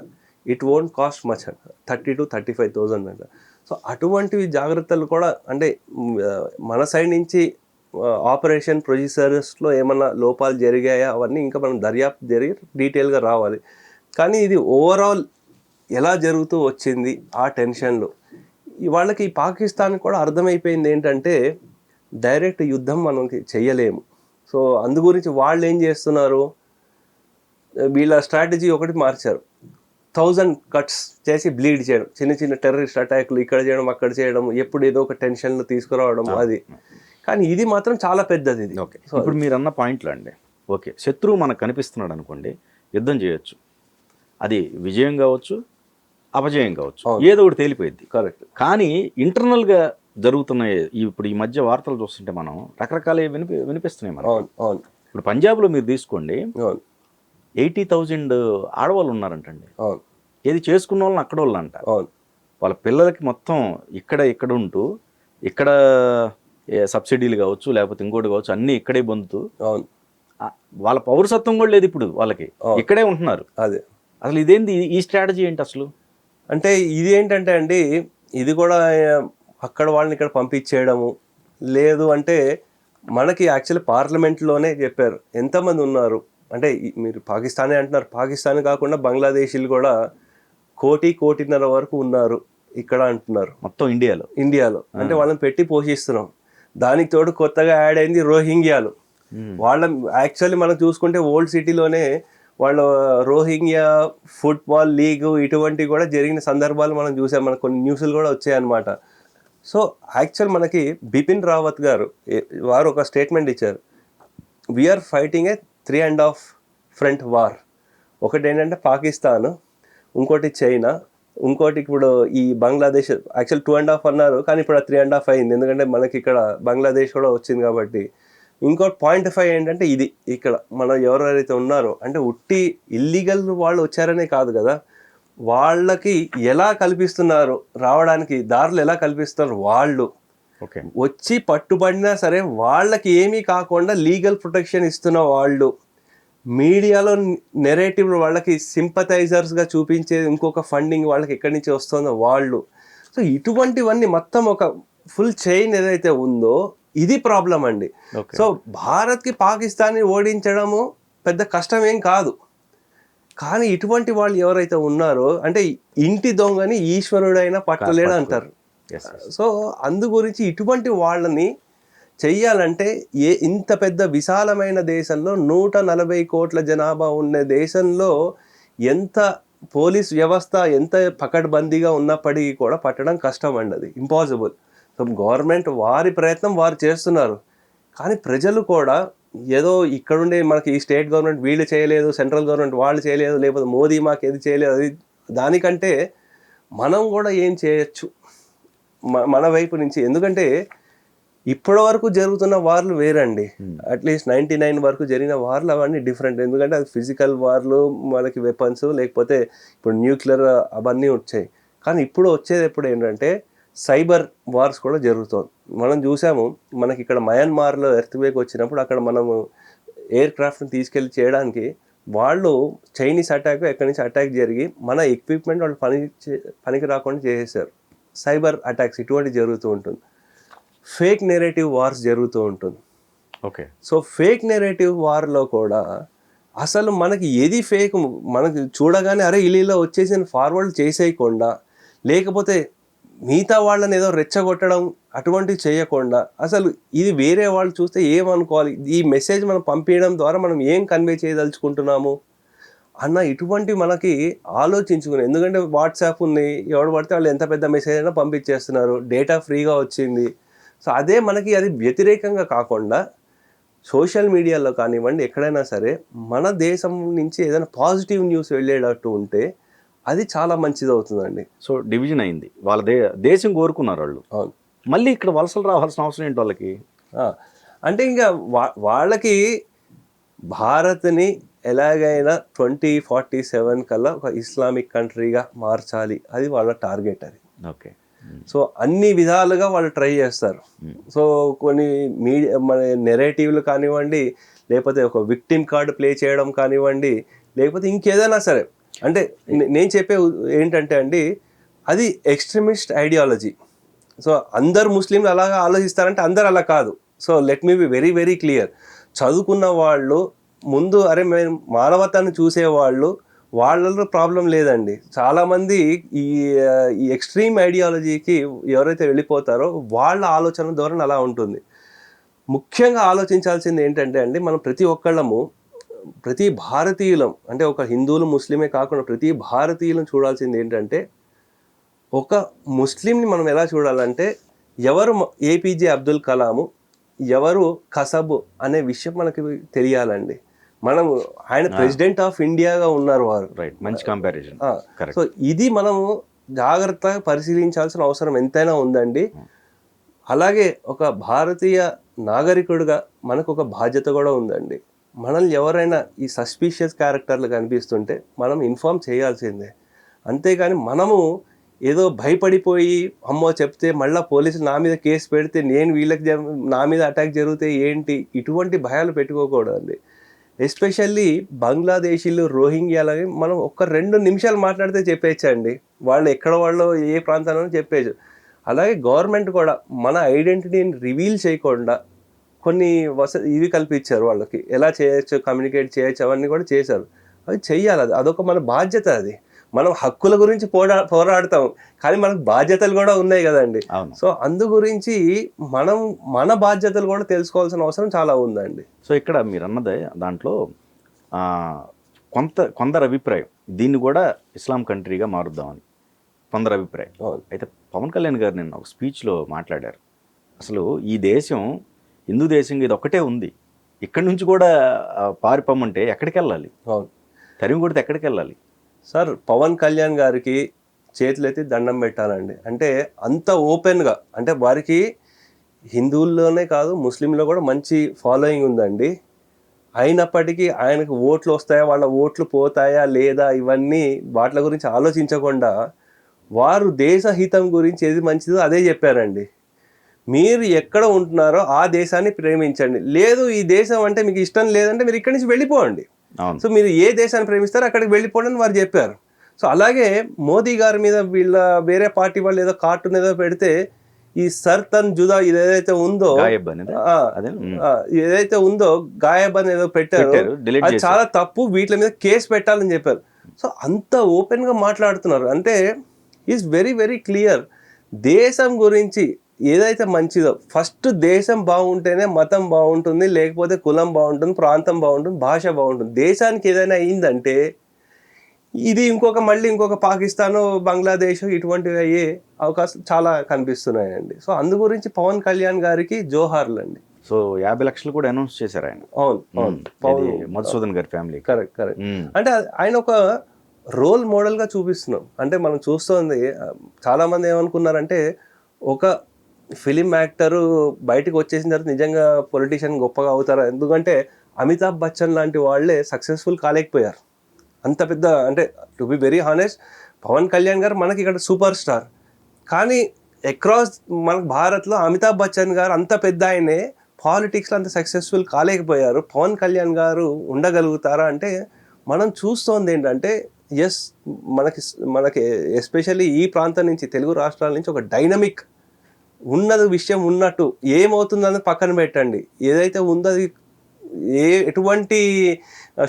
ఇట్ వోంట్ కాస్ట్ మచ్ అంట, 30,000 to 35,000 అంట. సో అటువంటివి జాగ్రత్తలు కూడా అంటే మన సైడ్ నుంచి ఆపరేషన్ ప్రొడ్యూసర్స్లో ఏమన్నా లోపాలు జరిగాయా అవన్నీ ఇంకా మనం దర్యాప్తు జరిగి డీటెయిల్గా రావాలి. కానీ ఇది ఓవరాల్ ఎలా జరుగుతూ వచ్చింది ఆ టెన్షన్లో వాళ్ళకి పాకిస్తాన్ కూడా అర్థమైపోయింది ఏంటంటే డైరెక్ట్ యుద్ధం మనకి చెయ్యలేము. సో అందు గురించి వాళ్ళు ఏం చేస్తున్నారు, వీళ్ళ స్ట్రాటజీ ఒకటి మార్చారు, 1000 కట్స్ చేసి బ్లీడ్ చేయడం, చిన్న చిన్న టెర్రరిస్ట్ అటాక్లు ఇక్కడ చేయడం అక్కడ చేయడం, ఎప్పుడు ఏదో ఒక టెన్షన్లు తీసుకురావడం అది. కానీ ఇది మాత్రం చాలా పెద్దది ఇది. ఓకే. ఇప్పుడు మీరు అన్న పాయింట్లు అండి. ఓకే, శత్రువు మనకు కనిపిస్తున్నాడు అనుకోండి, యుద్ధం చేయొచ్చు, అది విజయం కావచ్చు అపజయం కావచ్చు, ఏదో ఒకటి తేలిపోయింది. కరెక్ట్. కానీ ఇంటర్నల్గా జరుగుతున్నాయి ఇప్పుడు ఈ మధ్య వార్తలు చూస్తుంటే మనం రకరకాల వినిపిస్తున్నాయి మనం. అవును అవును ఇప్పుడు పంజాబ్లో మీరు తీసుకోండి, అవును 80,000 ఆడవాళ్ళు ఉన్నారంటండి. అవును ఏది చేసుకున్న వాళ్ళని అక్కడ వాళ్ళు అంట. అవును వాళ్ళ పిల్లలకి మొత్తం ఇక్కడ ఉంటూ ఇక్కడ సబ్సిడీలు కావచ్చు లేకపోతే ఇంకోటి కావచ్చు అన్నీ ఇక్కడే పొందుతూ అవును వాళ్ళ పౌరసత్వం కూడా లేదు ఇప్పుడు వాళ్ళకి, ఇక్కడే ఉంటున్నారు. అదే అసలు ఇదేంది ఈ స్ట్రాటజీ ఏంటి అసలు? అంటే ఇది ఏంటంటే అండి, ఇది కూడా అక్కడ వాళ్ళని ఇక్కడ పంపించేయడము లేదు. అంటే మనకి యాక్చువల్లీ పార్లమెంట్లోనే చెప్పారు ఎంతమంది ఉన్నారు అంటే, మీరు పాకిస్తానే అంటున్నారు, పాకిస్తాన్ కాకుండా బంగ్లాదేశీలు కూడా 1.5 కోటి వరకు ఉన్నారు ఇక్కడ అంటున్నారు మొత్తం ఇండియాలో. అంటే వాళ్ళని పెట్టి పోషిస్తున్నాం. దానికి తోడు కొత్తగా యాడ్ అయింది రోహింగ్యాలు. వాళ్ళ యాక్చువల్లీ మనం చూసుకుంటే ఓల్డ్ సిటీలోనే వాళ్ళ రోహింగ్యా ఫుట్బాల్ లీగ్ ఇటువంటివి కూడా జరిగిన సందర్భాలు మనం చూసాం, మనకు కొన్ని న్యూస్లు కూడా వచ్చాయన్నమాట. సో యాక్చువల్ మనకి బిపిన్ రావత్ గారు వారు ఒక స్టేట్మెంట్ ఇచ్చారు, వీఆర్ ఫైటింగ్ ఏ 3.5 ఫ్రంట్ వార్. ఒకటి ఏంటంటే పాకిస్తాన్, ఇంకోటి చైనా, ఇంకోటి ఇప్పుడు ఈ బంగ్లాదేశ్. యాక్చువల్ 2.5 అన్నారు కానీ ఇప్పుడు 3.5 అయింది, ఎందుకంటే మనకి ఇక్కడ బంగ్లాదేశ్ కూడా వచ్చింది కాబట్టి. ఇంకో 0.5 ఏంటంటే ఇది ఇక్కడ మనం ఎవరైతే ఉన్నారో అంటే ఉట్టి ఇల్లీగల్ వాళ్ళు వచ్చారనే కాదు కదా, వాళ్ళకి ఎలా కల్పిస్తున్నారు రావడానికి దారులు ఎలా కల్పిస్తున్నారు, వాళ్ళు వచ్చి పట్టుబడినా సరే వాళ్ళకి ఏమీ కాకుండా లీగల్ ప్రొటెక్షన్ ఇస్తున్న వాళ్ళు, మీడియాలో నెరేటివ్ వాళ్ళకి సింపథైజర్స్గా చూపించే ఇంకొక ఫండింగ్ వాళ్ళకి ఎక్కడి నుంచి వస్తుందో వాళ్ళు. సో ఇటువంటివన్నీ మొత్తం ఒక ఫుల్ చైన్ ఏదైతే ఉందో ఇది ప్రాబ్లం అండి. సో భారత్కి పాకిస్తాన్ని ఓడించడము పెద్ద కష్టం ఏం కాదు, కానీ ఇటువంటి వాళ్ళు ఎవరైతే ఉన్నారో అంటే ఇంటి దొంగని ఈశ్వరుడైనా పట్టలేడు అంటారు. సో అందు గురించి ఇటువంటి వాళ్ళని చెయ్యాలంటే ఇంత పెద్ద విశాలమైన దేశంలో 140 కోట్ల జనాభా ఉన్న దేశంలో ఎంత పోలీస్ వ్యవస్థ ఎంత పకడ్బందీగా ఉన్నప్పటికీ కూడా పట్టడం కష్టం అండి, అది ఇంపాసిబుల్. సో గవర్నమెంట్ వారి ప్రయత్నం వారు చేస్తున్నారు, కానీ ప్రజలు కూడా ఏదో ఇక్కడుండే మనకి ఈ స్టేట్ గవర్నమెంట్ వీళ్ళు చేయలేదు, సెంట్రల్ గవర్నమెంట్ వాళ్ళు చేయలేదు, లేకపోతే మోదీ మాకు ఏది చేయలేదు, అది దానికంటే మనం కూడా ఏం చేయొచ్చు మన వైపు నుంచి. ఎందుకంటే ఇప్పటి వరకు జరుగుతున్న వార్లు వేరండి, అట్లీస్ట్ 99 వరకు జరిగిన వార్లు అవన్నీ డిఫరెంట్. ఎందుకంటే అది ఫిజికల్ వార్లు, మనకి వెపన్స్, లేకపోతే ఇప్పుడు న్యూక్లియర్ అవన్నీ వచ్చాయి. కానీ ఇప్పుడు వచ్చేది ఎప్పుడు ఏంటంటే సైబర్ వార్స్ కూడా జరుగుతుంది. మనం చూసాము, మనకి ఇక్కడ మయన్మార్లో ఎర్త్క్వేక్ వచ్చినప్పుడు అక్కడ మనము ఎయిర్ క్రాఫ్ట్ని తీసుకెళ్ళి చేయడానికి వాళ్ళు చైనీస్ అటాక్ ఎక్కడి నుంచి అటాక్ జరిగి మన ఎక్విప్మెంట్ వాళ్ళు పనికి రాకుండా చేసేసారు. సైబర్ అటాక్స్ ఇటువంటి జరుగుతూ ఉంటుంది. ఫేక్ నెరేటివ్ వార్స్ జరుగుతూ ఉంటుంది. ఓకే, సో ఫేక్ నెరేటివ్ వార్లో కూడా అసలు మనకి ఏది ఫేక్ మనకి చూడగానే అరే ఇల్లీలో వచ్చేసి ఫార్వర్డ్ చేసేయకుండా, లేకపోతే మిగతా వాళ్ళని ఏదో రెచ్చగొట్టడం అటువంటివి చేయకుండా, అసలు ఇది వేరే వాళ్ళు చూస్తే ఏమనుకోవాలి, ఈ మెసేజ్ మనం పంపించడం ద్వారా మనం ఏం కన్వే చేయదలుచుకుంటున్నాము అన్న ఇటువంటి మనకి ఆలోచించుకుని. ఎందుకంటే వాట్సాప్ ఉంది, ఎవడు పడితే వాళ్ళు ఎంత పెద్ద మెసేజ్ అయినా పంపించేస్తున్నారు, డేటా ఫ్రీగా వచ్చింది. సో అదే మనకి అది వ్యతిరేకంగా కాకుండా సోషల్ మీడియాలో కానివ్వండి ఎక్కడైనా సరే మన దేశం నుంచి ఏదైనా పాజిటివ్ న్యూస్ వెళ్ళేటట్టు ఉంటే అది చాలా మంచిది అవుతుందండి. సో డివిజన్ అయింది, వాళ్ళ దేశం కోరుకున్నారు వాళ్ళు. అవును, మళ్ళీ ఇక్కడ వలసలు రావాల్సిన అవసరం ఏంటి వాళ్ళకి? అంటే ఇంకా వాళ్ళకి భారత్ని ఎలాగైనా 2047 కల్లా ఒక ఇస్లామిక్ కంట్రీగా మార్చాలి, అది వాళ్ళ టార్గెట్. అది ఓకే. సో అన్ని విధాలుగా వాళ్ళు ట్రై చేస్తారు. సో కొన్ని మన నెరేటివ్లు కానివ్వండి, లేకపోతే ఒక విక్టిమ్ కార్డు ప్లే చేయడం కానివ్వండి, లేకపోతే ఇంకేదైనా సరే. అంటే నేను చెప్పే ఏంటంటే అండి, అది ఎక్స్ట్రీమిస్ట్ ఐడియాలజీ. సో అందరు ముస్లింలు అలాగా ఆలోచిస్తారంటే అందరు అలా కాదు. So let me be very very clear. చదువుకున్న వాళ్ళు ముందు అరే మేము మానవతాన్ని చూసేవాళ్ళు, వాళ్ళలో ప్రాబ్లం లేదండి. చాలామంది ఈ ఎక్స్ట్రీమ్ ఐడియాలజీకి ఎవరైతే వెళ్ళిపోతారో వాళ్ళ ఆలోచన ధోరణి అలా ఉంటుంది. ముఖ్యంగా ఆలోచించాల్సింది ఏంటంటే అండి, మనం ప్రతి ఒక్కళ్ళము, ప్రతి భారతీయులం, అంటే ఒక హిందువులు ముస్లిమే కాకుండా ప్రతి భారతీయులం చూడాల్సింది ఏంటంటే, ఒక ముస్లింని మనం ఎలా చూడాలంటే ఎవరు ఏపీజే అబ్దుల్ కలాము, ఎవరు కసబ్ అనే విషయం మనకి తెలియాలండి. మనం ఆయన ప్రెసిడెంట్ ఆఫ్ ఇండియాగా ఉన్నారు వారు. రైట్, మంచి కంపారిజన్. సో ఇది మనము జాగ్రత్తగా పరిశీలించాల్సిన అవసరం ఎంతైనా ఉందండి. అలాగే ఒక భారతీయ నాగరికుడిగా మనకు ఒక బాధ్యత కూడా ఉందండి. మనల్ని ఎవరైనా ఈ సస్పీషియస్ క్యారెక్టర్లు కనిపిస్తుంటే మనం ఇన్ఫార్మ్ చేయాల్సిందే. అంతేగాని మనము ఏదో భయపడిపోయి అమ్మో చెప్తే మళ్ళీ పోలీసులు నా మీద కేసు పెడితే నేను వీళ్ళకి నా మీద అటాక్ జరిగితే ఏంటి, ఇటువంటి భయాలు పెట్టుకోకూడదండి. ఎస్పెషల్లీ బంగ్లాదేశీలు, రోహింగ్యాలని మనం ఒక 2 నిమిషాలు మాట్లాడితే చెప్పేయచ్చండి. వాళ్ళు ఎక్కడ వాళ్ళో ఏ ప్రాంతంలో చెప్పేయచ్చు. అలాగే గవర్నమెంట్ కూడా మన ఐడెంటిటీని రివీల్ చేయకుండా కొన్ని ఇవి కల్పించారు వాళ్ళకి. ఎలా చేయొచ్చు, కమ్యూనికేట్ చేయొచ్చు, అవన్నీ కూడా చేశారు. అవి చెయ్యాలి. అదొక మన బాధ్యత. అది మనం హక్కుల గురించి పోరాడతాం, కానీ మనకు బాధ్యతలు కూడా ఉన్నాయి కదండి. సో అందు గురించి మనం మన బాధ్యతలు కూడా తెలుసుకోవాల్సిన అవసరం చాలా ఉందండి. సో ఇక్కడ మీరు అన్నదే దాంట్లో కొందరు అభిప్రాయం దీన్ని కూడా ఇస్లాం కంట్రీగా మారుద్దామని కొందరు అభిప్రాయం. అయితే పవన్ కళ్యాణ్ గారు నిన్న ఒక స్పీచ్లో మాట్లాడారు, అసలు ఈ దేశం హిందూ దేశంగా ఇది ఒక్కటే ఉంది, ఇక్కడి నుంచి కూడా పారిపోమంటే ఎక్కడికి వెళ్ళాలి, తరిమి కొడితే ఎక్కడికి వెళ్ళాలి? సార్, పవన్ కళ్యాణ్ గారికి చేతులెత్తి దండం పెట్టాలండి. అంటే అంత ఓపెన్గా, అంటే వారికి హిందువుల్లోనే కాదు ముస్లింలో కూడా మంచి ఫాలోయింగ్ ఉందండి. అయినప్పటికీ ఆయనకు ఓట్లు వస్తాయా, వాళ్ళ ఓట్లు పోతాయా లేదా, ఇవన్నీ వాటి గురించి ఆలోచించకుండా వారు దేశ హితం గురించి ఏది మంచిదో అదే చెప్పారండి. మీరు ఎక్కడ ఉంటున్నారో ఆ దేశాన్ని ప్రేమించండి, లేదు ఈ దేశం అంటే మీకు ఇష్టం లేదంటే మీరు ఇక్కడి నుంచి వెళ్ళిపోండి. సో మీరు ఏ దేశాన్ని ప్రేమిస్తారో అక్కడికి వెళ్ళిపోండి అని వారు చెప్పారు. సో అలాగే మోదీ గారి మీద వీళ్ళ వేరే పార్టీ వాళ్ళు ఏదో కార్టూన్ ఏదో పెడితే ఈ సర్తన్ జుదా ఏదైతే ఉందో గాయబ్ అని ఏదో పెట్టారు, అది చాలా తప్పు, వీటి మీద కేసు పెట్టాలని చెప్పారు. సో అంత ఓపెన్ గా మాట్లాడుతున్నారు. అంటే ఈజ్ వెరీ వెరీ క్లియర్. దేశం గురించి ఏదైతే మంచిదో, ఫస్ట్ దేశం బాగుంటేనే మతం బాగుంటుంది, లేకపోతే కులం బాగుంటుంది, ప్రాంతం బాగుంటుంది, భాష బాగుంటుంది. దేశానికి ఏదైనా అయిందంటే ఇది మళ్ళీ ఇంకొక పాకిస్తాన్, బంగ్లాదేశ్ ఇటువంటివి అయ్యే అవకాశం చాలా కనిపిస్తున్నాయండి. సో అందు గురించి పవన్ కళ్యాణ్ గారికి జోహార్లు అండి. సో 50 లక్షలు కూడా అనౌన్స్ చేశారు ఆయన. అవును, మధుసూదన్ గారి ఫ్యామిలీ. కరెక్ట్. అంటే ఆయన ఒక రోల్ మోడల్గా చూపిస్తున్నాం. అంటే మనం చూస్తోంది, చాలా మంది ఏమనుకున్నారంటే ఒక ఫిలిం యాక్టరు బయటకు వచ్చేసిన తర్వాత నిజంగా పొలిటీషియన్ గొప్పగా అవుతారా, ఎందుకంటే అమితాబ్ బచ్చన్ లాంటి వాళ్ళే సక్సెస్ఫుల్ కాలేకపోయారు అంత పెద్ద. అంటే to be very honest, Pawan Kalyan గారు మనకి ఇక్కడ సూపర్ స్టార్, కానీ అక్రాస్ మనకు భారత్లో అమితాబ్ బచ్చన్ గారు అంత పెద్ద ఆయనే పాలిటిక్స్లో అంత సక్సెస్ఫుల్ కాలేకపోయారు. పవన్ కళ్యాణ్ గారు ఉండగలుగుతారా అంటే మనం చూస్తోంది ఏంటంటే ఎస్, మనకి ఎస్పెషల్లీ ఈ ప్రాంతం నుంచి, తెలుగు రాష్ట్రాల నుంచి ఒక డైనమిక్ ఉన్నది విషయం ఉన్నట్టు, ఏమవుతుందని పక్కన పెట్టండి, ఏదైతే ఉందో అది ఎటువంటి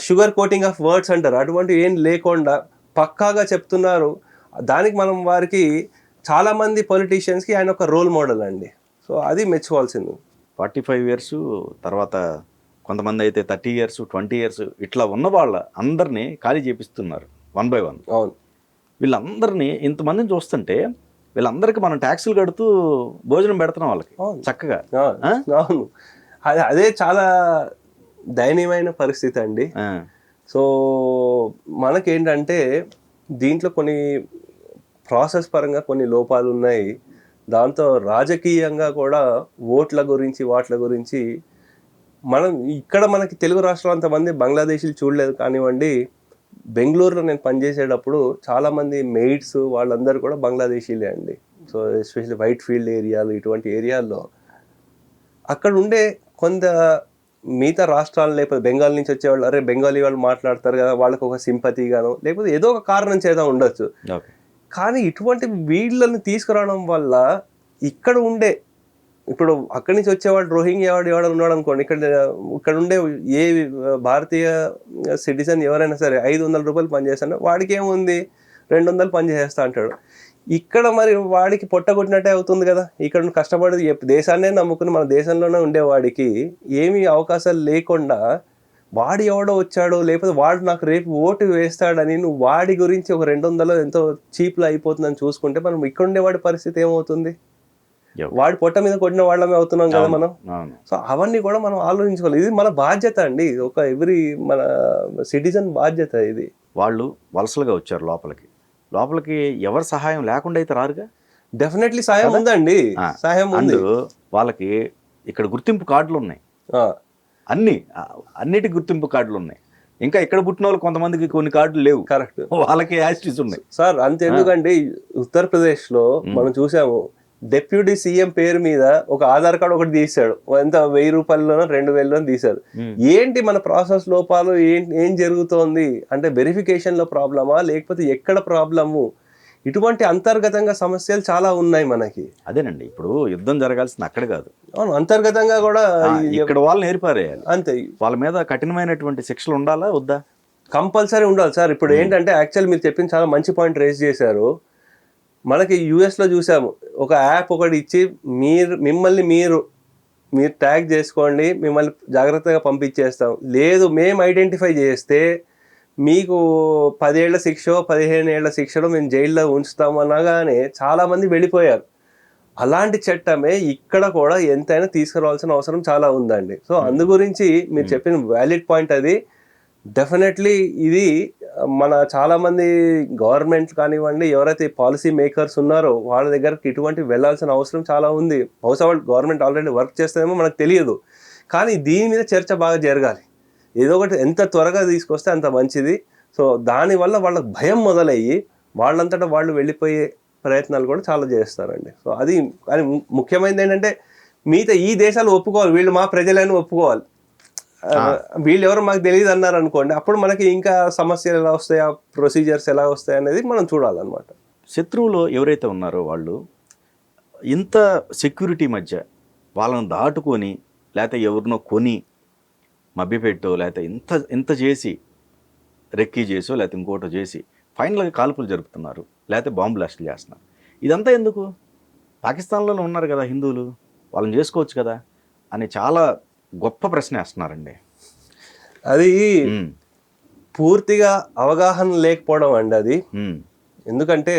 షుగర్ కోటింగ్ ఆఫ్ వర్డ్స్ అంటారు అటువంటి ఏం లేకుండా పక్కాగా చెప్తున్నారు. దానికి మనం వారికి చాలామంది పొలిటీషియన్స్కి ఆయన ఒక రోల్ మోడల్ అండి. సో అది మెచ్చుకోవాల్సింది. 45 years తర్వాత కొంతమంది అయితే 30 years 20 years ఇట్లా ఉన్న వాళ్ళ అందరినీ ఖాళీ చేపిస్తున్నారు 1 by 1. అవును, వీళ్ళందరినీ ఇంతమందిని చూస్తుంటే వీళ్ళందరికీ మనం ట్యాక్సులు కడుతూ భోజనం పెడుతున్నాం వాళ్ళకి చక్కగా. అవును, అదే చాలా దయనీయమైన పరిస్థితి అండి. సో మనకేంటంటే దీంట్లో కొన్ని ప్రాసెస్ పరంగా కొన్ని లోపాలు ఉన్నాయి. దాంతో రాజకీయంగా కూడా ఓట్ల గురించి వాట్ల గురించి మనం ఇక్కడ మనకి తెలుగు రాష్ట్రాలు అంతమంది బంగ్లాదేశీలు చూడలేదు కానివ్వండి. బెంగళూరులో నేను పనిచేసేటప్పుడు చాలామంది మెయిడ్స్ వాళ్ళందరూ కూడా బంగ్లాదేశీలే అండి. సో ఎస్పెషల్లీ వైట్ ఫీల్డ్ ఏరియాలు, ఇటువంటి ఏరియాల్లో అక్కడ ఉండే కొంత మిగతా రాష్ట్రాలు, లేకపోతే బెంగాల్ నుంచి వచ్చేవాళ్ళు, అరే బెంగాలీ వాళ్ళు మాట్లాడతారు కదా, వాళ్ళకి ఒక సింపతిగానో లేకపోతే ఏదో ఒక కారణం చేత ఉండొచ్చు. కానీ ఇటువంటి వీళ్ళని తీసుకురావడం వల్ల ఇక్కడ ఉండే, ఇప్పుడు అక్కడి నుంచి వచ్చేవాడు రోహింగ్యా వాడు ఎవడ ఉన్నాడు అనుకోండి, ఇక్కడ ఉండే ఏ భారతీయ సిటిజన్ ఎవరైనా సరే 500 రూపాయలు పనిచేస్తాడు, వాడికి ఏముంది 200 పని చేసేస్తా అంటాడు. ఇక్కడ మరి వాడికి పొట్టగొట్టినట్టే అవుతుంది కదా. ఇక్కడ కష్టపడి దేశాన్నే నమ్ముకుని మన దేశంలోనే ఉండేవాడికి ఏమీ అవకాశాలు లేకుండా వాడు ఎవడో వచ్చాడో, లేకపోతే వాడు నాకు రేపు ఓటు వేస్తాడని నువ్వు వాడి గురించి ఒక 200 ఎంతో చీప్లో అయిపోతుందని చూసుకుంటే మనం ఇక్కడ ఉండేవాడి పరిస్థితి ఏమవుతుంది? వాడి పొట్ట మీద కొట్టిన వాళ్ళమే అవుతున్నాం కదా మనం. సో అవన్నీ కూడా మనం ఆలోచించుకోవాలి. ఇది మన బాధ్యత అండి, ఒక మన సిటిజన్ బాధ్యత ఇది. వాళ్ళు వలసలుగా వచ్చారు లోపలికి ఎవరి సహాయం లేకుండా అయితే రారుగా. డెఫినెట్లీ సాయం ఉందండి, సాయం అండ్ ఉంది. వాళ్ళకి ఇక్కడ గుర్తింపు కార్డులు ఉన్నాయి, ఆ, అన్నిటి గుర్తింపు కార్డులు ఉన్నాయి. ఇంకా ఇక్కడ పుట్టిన వాళ్ళు కొంతమందికి కొన్ని కార్డులు లేవు, కరెక్ట్ వాళ్ళకి యాస్టీస్ ఉన్నాయి సార్. అంతెందుకండి, ఉత్తరప్రదేశ్ లో మనం చూసాము, డిప్యూటీ సీఎం పేరు మీద ఒక ఆధార్ కార్డు ఒకటి తీశాడు, ఎంత 1000 రూపాయల్లోనో 2000లోనో తీశాడు. ఏంటి మన ప్రాసెస్ లోపాలు, ఏం జరుగుతోంది అంటే వెరిఫికేషన్ లో ప్రాబ్లమా లేకపోతే ఎక్కడ ప్రాబ్లము? ఇటువంటి అంతర్గతంగా సమస్యలు చాలా ఉన్నాయి మనకి. అదేనండి, ఇప్పుడు యుద్ధం జరగాల్సింది అక్కడ కాదు, అవును, అంతర్గతంగా కూడా ఇక్కడ వాళ్ళని ఏరిపారేయాలి. అంతే, వాళ్ళ మీద కఠినమైనటువంటి శిక్షలు ఉండాలా వద్దా? కంపల్సరీ ఉండాలి సార్. ఇప్పుడు ఏంటంటే యాక్చువల్ మీరు చెప్పింది చాలా మంచి పాయింట్ రేస్ చేశారు. మనకి యుఎస్లో చూసాము, ఒక యాప్ ఒకటి ఇచ్చి మిమ్మల్ని మీరు ట్యాగ్ చేసుకోండి, మిమ్మల్ని జాగ్రత్తగా పంపించేస్తాం. లేదు మేము ఐడెంటిఫై చేస్తే మీకు 10 ఏళ్ల శిక్షో 15 ఏళ్ల శిక్షలో మేము జైల్లో ఉంచుతాము అనగానే చాలామంది వెళ్ళిపోయారు. అలాంటి చట్టమే ఇక్కడ కూడా ఎంతైనా తీసుకురావాల్సిన అవసరం చాలా ఉందండి. సో అందు గురించి మీరు చెప్పిన వ్యాలిడ్ పాయింట్ అది. డెఫినెట్లీ ఇది మన చాలామంది గవర్నమెంట్ కానివ్వండి, ఎవరైతే పాలసీ మేకర్స్ ఉన్నారో వాళ్ళ దగ్గరికి ఇటువంటి వెళ్ళాల్సిన అవసరం చాలా ఉంది. బహుశా వాళ్ళు గవర్నమెంట్ ఆల్రెడీ వర్క్ చేస్తుందేమో మనకు తెలియదు, కానీ దీని మీద చర్చ బాగా జరగాలి. ఏదో ఒకటి ఎంత త్వరగా తీసుకొస్తే అంత మంచిది. సో దానివల్ల వాళ్ళకి భయం మొదలయ్యి వాళ్ళంతటా వాళ్ళు వెళ్ళిపోయే ప్రయత్నాలు కూడా చాలా చేస్తారండి. సో అది, కానీ ముఖ్యమైనది ఏంటంటే మిగతా ఈ దేశాలు ఒప్పుకోవాలి, వీళ్ళు మా ప్రజలని ఒప్పుకోవాలి. వీళ్ళు ఎవరు మాకు తెలియదు అన్నారు అనుకోండి, అప్పుడు మనకి ఇంకా సమస్యలు ఎలా వస్తాయి, ఆ ప్రొసీజర్స్ ఎలా వస్తాయి అనేది మనం చూడాలన్నమాట. శత్రువులు ఎవరైతే ఉన్నారో వాళ్ళు ఇంత సెక్యూరిటీ మధ్య వాళ్ళని దాటుకొని, లేకపోతే ఎవరినో కొని మభ్యపెట్టో, లేకపోతే ఇంత చేసి రెక్కీ చేసో, లేకపోతే ఇంకోటో చేసి ఫైనల్గా కాల్పులు జరుపుతున్నారు, లేకపోతే బాంబు బ్లాస్టులు చేస్తున్నారు. ఇదంతా ఎందుకు? పాకిస్తాన్లోనే ఉన్నారు కదా హిందువులు, వాళ్ళని చేసుకోవచ్చు కదా అని చాలా గొప్ప ప్రశ్న వేస్తున్నారండి. అది పూర్తిగా అవగాహన లేకపోవడం అండి అది. ఎందుకంటే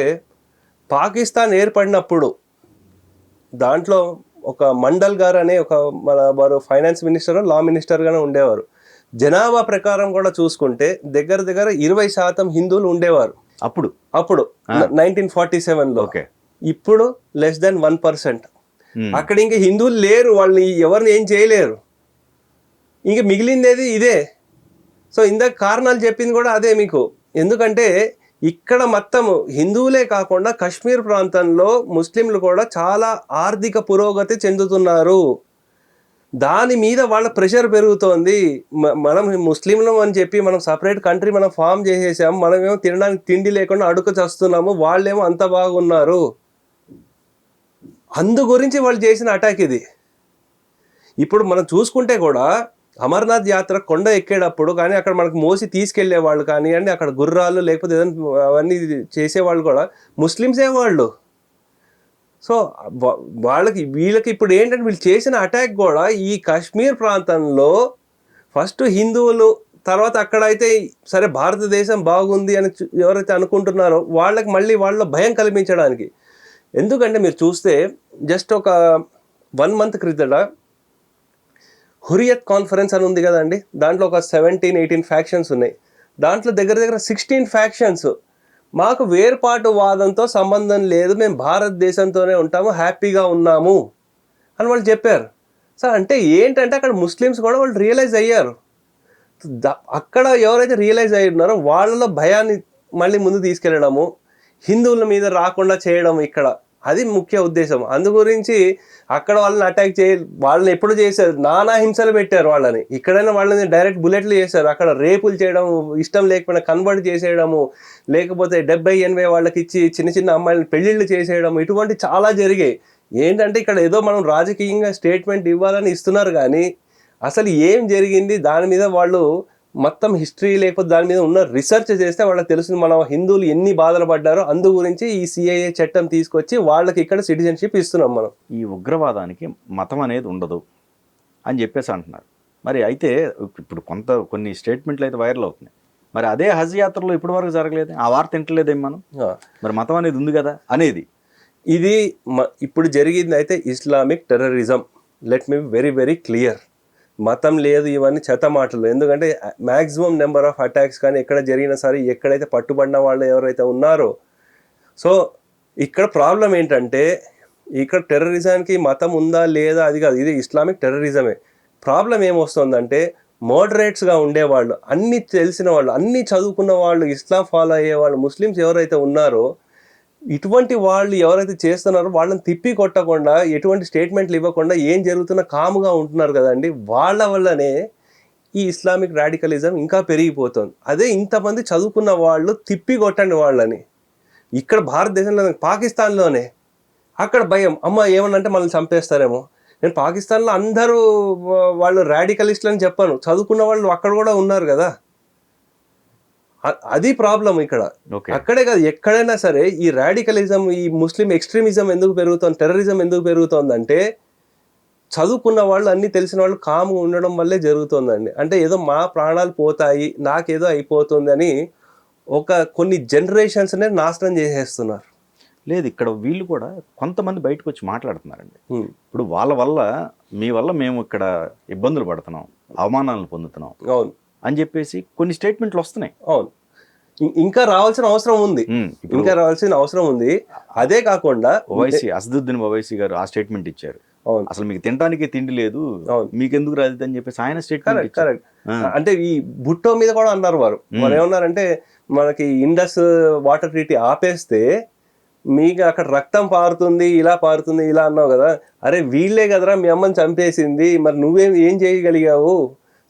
పాకిస్తాన్ ఏర్పడినప్పుడు దాంట్లో ఒక మండల్ గారు అనే ఒక వారు ఫైనాన్స్ మినిస్టర్, లా మినిస్టర్గానే ఉండేవారు. జనాభా ప్రకారం కూడా చూసుకుంటే దగ్గర 20% హిందువులు ఉండేవారు అప్పుడు 1947లో. ఇప్పుడు లెస్ దెన్ 1%. అక్కడ ఇంకా హిందువులు లేరు, వాళ్ళని ఎవరిని ఏం చేయలేరు, ఇంక మిగిలిందేది ఇదే. సో ఇందాక కారణాలు చెప్పింది కూడా అదే మీకు. ఎందుకంటే ఇక్కడ మొత్తము హిందువులే కాకుండా కాశ్మీర్ ప్రాంతంలో ముస్లింలు కూడా చాలా ఆర్థిక పురోగతి చెందుతున్నారు. దాని మీద వాళ్ళ ప్రెషర్ పెరుగుతోంది. మనం ముస్లింలు అని చెప్పి మనం సపరేట్ కంట్రీ మనం ఫామ్ చేసేసాము, మనమేమో తినడానికి తిండి లేకుండా అడుగు చేస్తున్నాము, వాళ్ళేమో అంత బాగున్నారు. అందు గురించి వాళ్ళు చేసిన అటాక్ ఇది. ఇప్పుడు మనం చూసుకుంటే కూడా అమర్నాథ్ యాత్ర కొండ ఎక్కేటప్పుడు కానీ అక్కడ మనకు మోసి తీసుకెళ్లే వాళ్ళు కానివ్వండి, అక్కడ గుర్రాలు లేకపోతే ఏదైనా అవన్నీ చేసేవాళ్ళు కూడా ముస్లిమ్సే వాళ్ళు. సో వీళ్ళకి ఇప్పుడు ఏంటంటే వీళ్ళు చేసిన అటాక్ కూడా ఈ కాశ్మీర్ ప్రాంతంలో ఫస్ట్ హిందువులు, తర్వాత అక్కడైతే సరే భారతదేశం బాగుంది అని ఎవరైతే అనుకుంటున్నారో వాళ్ళకి మళ్ళీ వాళ్ళ భయం కల్పించడానికి. ఎందుకంటే మీరు చూస్తే జస్ట్ ఒక 1 month క్రితట హురియత్ కాన్ఫరెన్స్ అని ఉంది కదండి, దాంట్లో ఒక 17-18 ఫ్యాక్షన్స్ ఉన్నాయి. దాంట్లో దగ్గర 16 ఫ్యాక్షన్స్ మాకు వేర్పాటు వాదంతో సంబంధం లేదు, మేము భారతదేశంతోనే ఉంటాము, హ్యాపీగా ఉన్నాము అని వాళ్ళు చెప్పారు. సార్ అంటే ఏంటంటే అక్కడ ముస్లిమ్స్ కూడా వాళ్ళు రియలైజ్ అయ్యారు. అక్కడ ఎవరైతే రియలైజ్ అయ్యి ఉన్నారో వాళ్ళలో భయాన్ని మళ్ళీ ముందు తీసుకెళ్ళడము, హిందువుల మీద రాకుండా చేయడం ఇక్కడ, అది ముఖ్య ఉద్దేశం. అందు గురించి అక్కడ వాళ్ళని అటాక్ వాళ్ళని ఎప్పుడు చేశారు, నానా హింసలు పెట్టారు వాళ్ళని. ఇక్కడైనా వాళ్ళని డైరెక్ట్ బుల్లెట్లు చేశారు, అక్కడ రేపులు చేయడం, ఇష్టం లేకపోయినా కన్వర్ట్ చేసేయడము, లేకపోతే 70-80 వాళ్ళకి ఇచ్చి చిన్న అమ్మాయిలను పెళ్లిళ్ళు చేసేయడం, ఇటువంటి చాలా జరిగాయి. ఏంటంటే ఇక్కడ ఏదో మనం రాజకీయంగా స్టేట్మెంట్ ఇవ్వాలని ఇస్తున్నారు, కానీ అసలు ఏం జరిగింది దాని మీద వాళ్ళు మొత్తం హిస్టరీ లేకపోతే దాని మీద ఉన్న రీసెర్చ్ చేస్తే వాళ్ళకి తెలుస్తుంది మన హిందువులు ఎన్ని బాధలు పడ్డారో. అందు గురించి ఈ సిఏఏ చట్టం తీసుకొచ్చి వాళ్ళకి ఇక్కడ సిటిజన్షిప్ ఇస్తున్నాం మనం. ఈ ఉగ్రవాదానికి మతం అనేది ఉండదు అని చెప్పేసి అంటున్నారు. మరి అయితే ఇప్పుడు కొన్ని స్టేట్మెంట్లు అయితే వైరల్ అవుతున్నాయి. మరి అదే హజ్ యాత్రలో ఇప్పటి వరకు జరగలేదు, ఆ వార్త వింటలేదేం మనం? మరి మతం అనేది ఉంది కదా అనేది. ఇది ఇప్పుడు జరిగింది అయితే Islamic terrorism. Let me very very clear. మతం లేదు, ఇవన్నీ చెత్త మాటలు. ఎందుకంటే మ్యాక్సిమం నెంబర్ ఆఫ్ అటాక్స్ కానీ ఎక్కడ జరిగినా సరే, ఎక్కడైతే పట్టుబడిన వాళ్ళు ఎవరైతే ఉన్నారో, సో ఇక్కడ ప్రాబ్లం ఏంటంటే ఇక్కడ టెర్రరిజానికి మతం ఉందా లేదా అది కాదు, ఇది ఇస్లామిక్ టెర్రరిజమే. ప్రాబ్లం ఏమొస్తుందంటే మోడరేట్స్గా ఉండేవాళ్ళు, అన్నీ తెలిసిన వాళ్ళు, అన్నీ చదువుకున్న వాళ్ళు, ఇస్లాం ఫాలో అయ్యేవాళ్ళు, ముస్లిమ్స్ ఎవరైతే ఉన్నారో ఇటువంటి వాళ్ళు ఎవరైతే చేస్తున్నారో వాళ్ళని తిప్పి కొట్టకుండా, ఎటువంటి స్టేట్మెంట్లు ఇవ్వకుండా ఏం జరుగుతున్నా కాముగా ఉంటున్నారు కదండి. వాళ్ళ వల్లనే ఈ ఇస్లామిక్ రాడికలిజం ఇంకా పెరిగిపోతుంది. అదే ఇంతమంది చదువుకున్న వాళ్ళు తిప్పి కొట్టండి వాళ్ళని. ఇక్కడ భారతదేశంలో, పాకిస్తాన్లోనే అక్కడ భయం, అమ్మ ఏమన్నంటే మనల్ని చంపేస్తారేమో. నేను పాకిస్తాన్లో అందరూ వాళ్ళు రాడికలిస్టులు అని చెప్పాను, చదువుకున్న వాళ్ళు అక్కడ కూడా ఉన్నారు కదా. అది ప్రాబ్లం ఇక్కడ. అక్కడే కాదు, ఎక్కడైనా సరే ఈ రాడికలిజం, ఈ ముస్లిం ఎక్స్ట్రీమిజం ఎందుకు పెరుగుతోంది, టెర్రరిజం ఎందుకు పెరుగుతోందంటే చదువుకున్న వాళ్ళు, అన్నీ తెలిసిన వాళ్ళు కాము ఉండడం వల్లే జరుగుతుందండి. అంటే ఏదో మా ప్రాణాలు పోతాయి, నాకేదో అయిపోతుంది అని కొన్ని జనరేషన్స్నే నాశనం చేసేస్తున్నారు. లేదు, ఇక్కడ వీళ్ళు కూడా కొంతమంది బయటకు వచ్చి మాట్లాడుతున్నారండి. ఇప్పుడు వాళ్ళ వల్ల, మీ వల్ల మేము ఇక్కడ ఇబ్బందులు పడుతున్నాం, అవమానాలను పొందుతున్నాం అవును అని చెప్పేసి కొన్ని స్టేట్మెంట్లు వస్తున్నాయి. అవును, ఇంకా రావాల్సిన అవసరం ఉంది, ఇంకా రావాల్సిన అవసరం ఉంది. అదే కాకుండా ఓవైసీ, అసదుద్దీన్ ఓవైసీ గారు ఆ స్టేట్మెంట్ ఇచ్చారు. అసలు మీకు తినడానికి తిండి లేదు, మీకెందుకు రాదు అని చెప్పేసి ఆయన స్టేట్మెంట్. కరెక్ట్. అంటే ఈ భుట్టో మీద కూడా అన్నారు వారు ఏమన్నారంటే, మనకి ఇండస్ వాటర్ ట్రీటీ ఆపేస్తే మీకు అక్కడ రక్తం పారుతుంది, ఇలా పారుతుంది, ఇలా అన్నావు కదా. అరే వీళ్ళే కదరా మీ అమ్మని చంపేసింది, మరి ఏం చేయగలిగావు.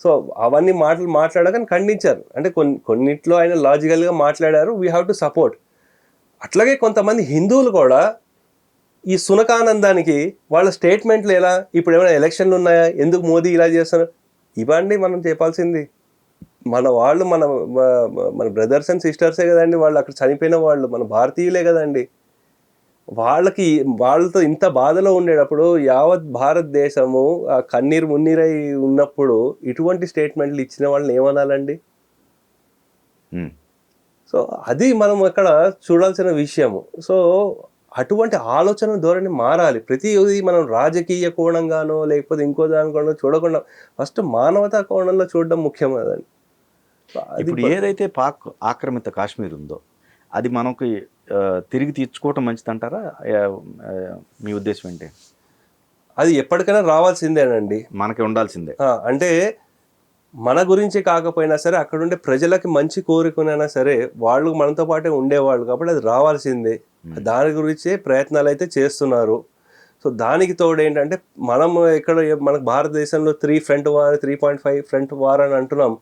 సో అవన్నీ మాట్లాడాక ఖండించారు. అంటే కొన్నిట్లో ఆయన లాజికల్గా మాట్లాడారు, వీ హ్యావ్ టు సపోర్ట్. అట్లాగే కొంతమంది హిందువులు కూడా ఈ సునకానందానికి వాళ్ళ స్టేట్మెంట్లు ఎలా, ఇప్పుడు ఏమైనా ఎలక్షన్లు ఉన్నాయా, ఎందుకు మోదీ ఇలా చేస్తున్నారు, ఇవన్నీ మనం చెప్పాల్సింది. మన వాళ్ళు, మన బ్రదర్స్ అండ్ సిస్టర్సే కదండి వాళ్ళు, అక్కడ చనిపోయిన వాళ్ళు మన భారతీయులే కదండి. వాళ్ళతో ఇంత బాధలో ఉండేటప్పుడు యావత్ భారతదేశము ఆ కన్నీరు మున్నీరై ఉన్నప్పుడు ఇటువంటి స్టేట్మెంట్లు ఇచ్చిన వాళ్ళని ఏమనాలండి. సో అది మనం అక్కడ చూడాల్సిన విషయము. సో అటువంటి ఆలోచన ధోరణి మారాలి. ప్రతిదీ మనం రాజకీయ కోణంగానో లేకపోతే ఇంకో దానికోనో చూడకుండా ఫస్ట్ మానవతా కోణంలో చూడడం ముఖ్యం కదండి. ఇప్పుడు ఏదైతే పాక్ ఆక్రమిత కాశ్మీర్ ఉందో అది మనకు తిరిగి తీర్చుకోవటం మంచిదంటారా? మీ ఉద్దేశం ఏంటి? అది ఎప్పటికైనా రావాల్సిందేనండి, మనకి ఉండాల్సిందే. అంటే మన గురించి కాకపోయినా సరే అక్కడ ఉండే ప్రజలకి మంచి కోరుకునైనా సరే వాళ్ళు మనతో పాటే ఉండేవాళ్ళు కాబట్టి అది రావాల్సిందే. దాని గురించే ప్రయత్నాలు అయితే చేస్తున్నారు. సో దానికి తోడు ఏంటంటే మనం ఇక్కడ మనకు భారతదేశంలో 3 ఫ్రంట్ వార్, 3.5 ఫ్రంట్ వార్ అని అంటున్నాం.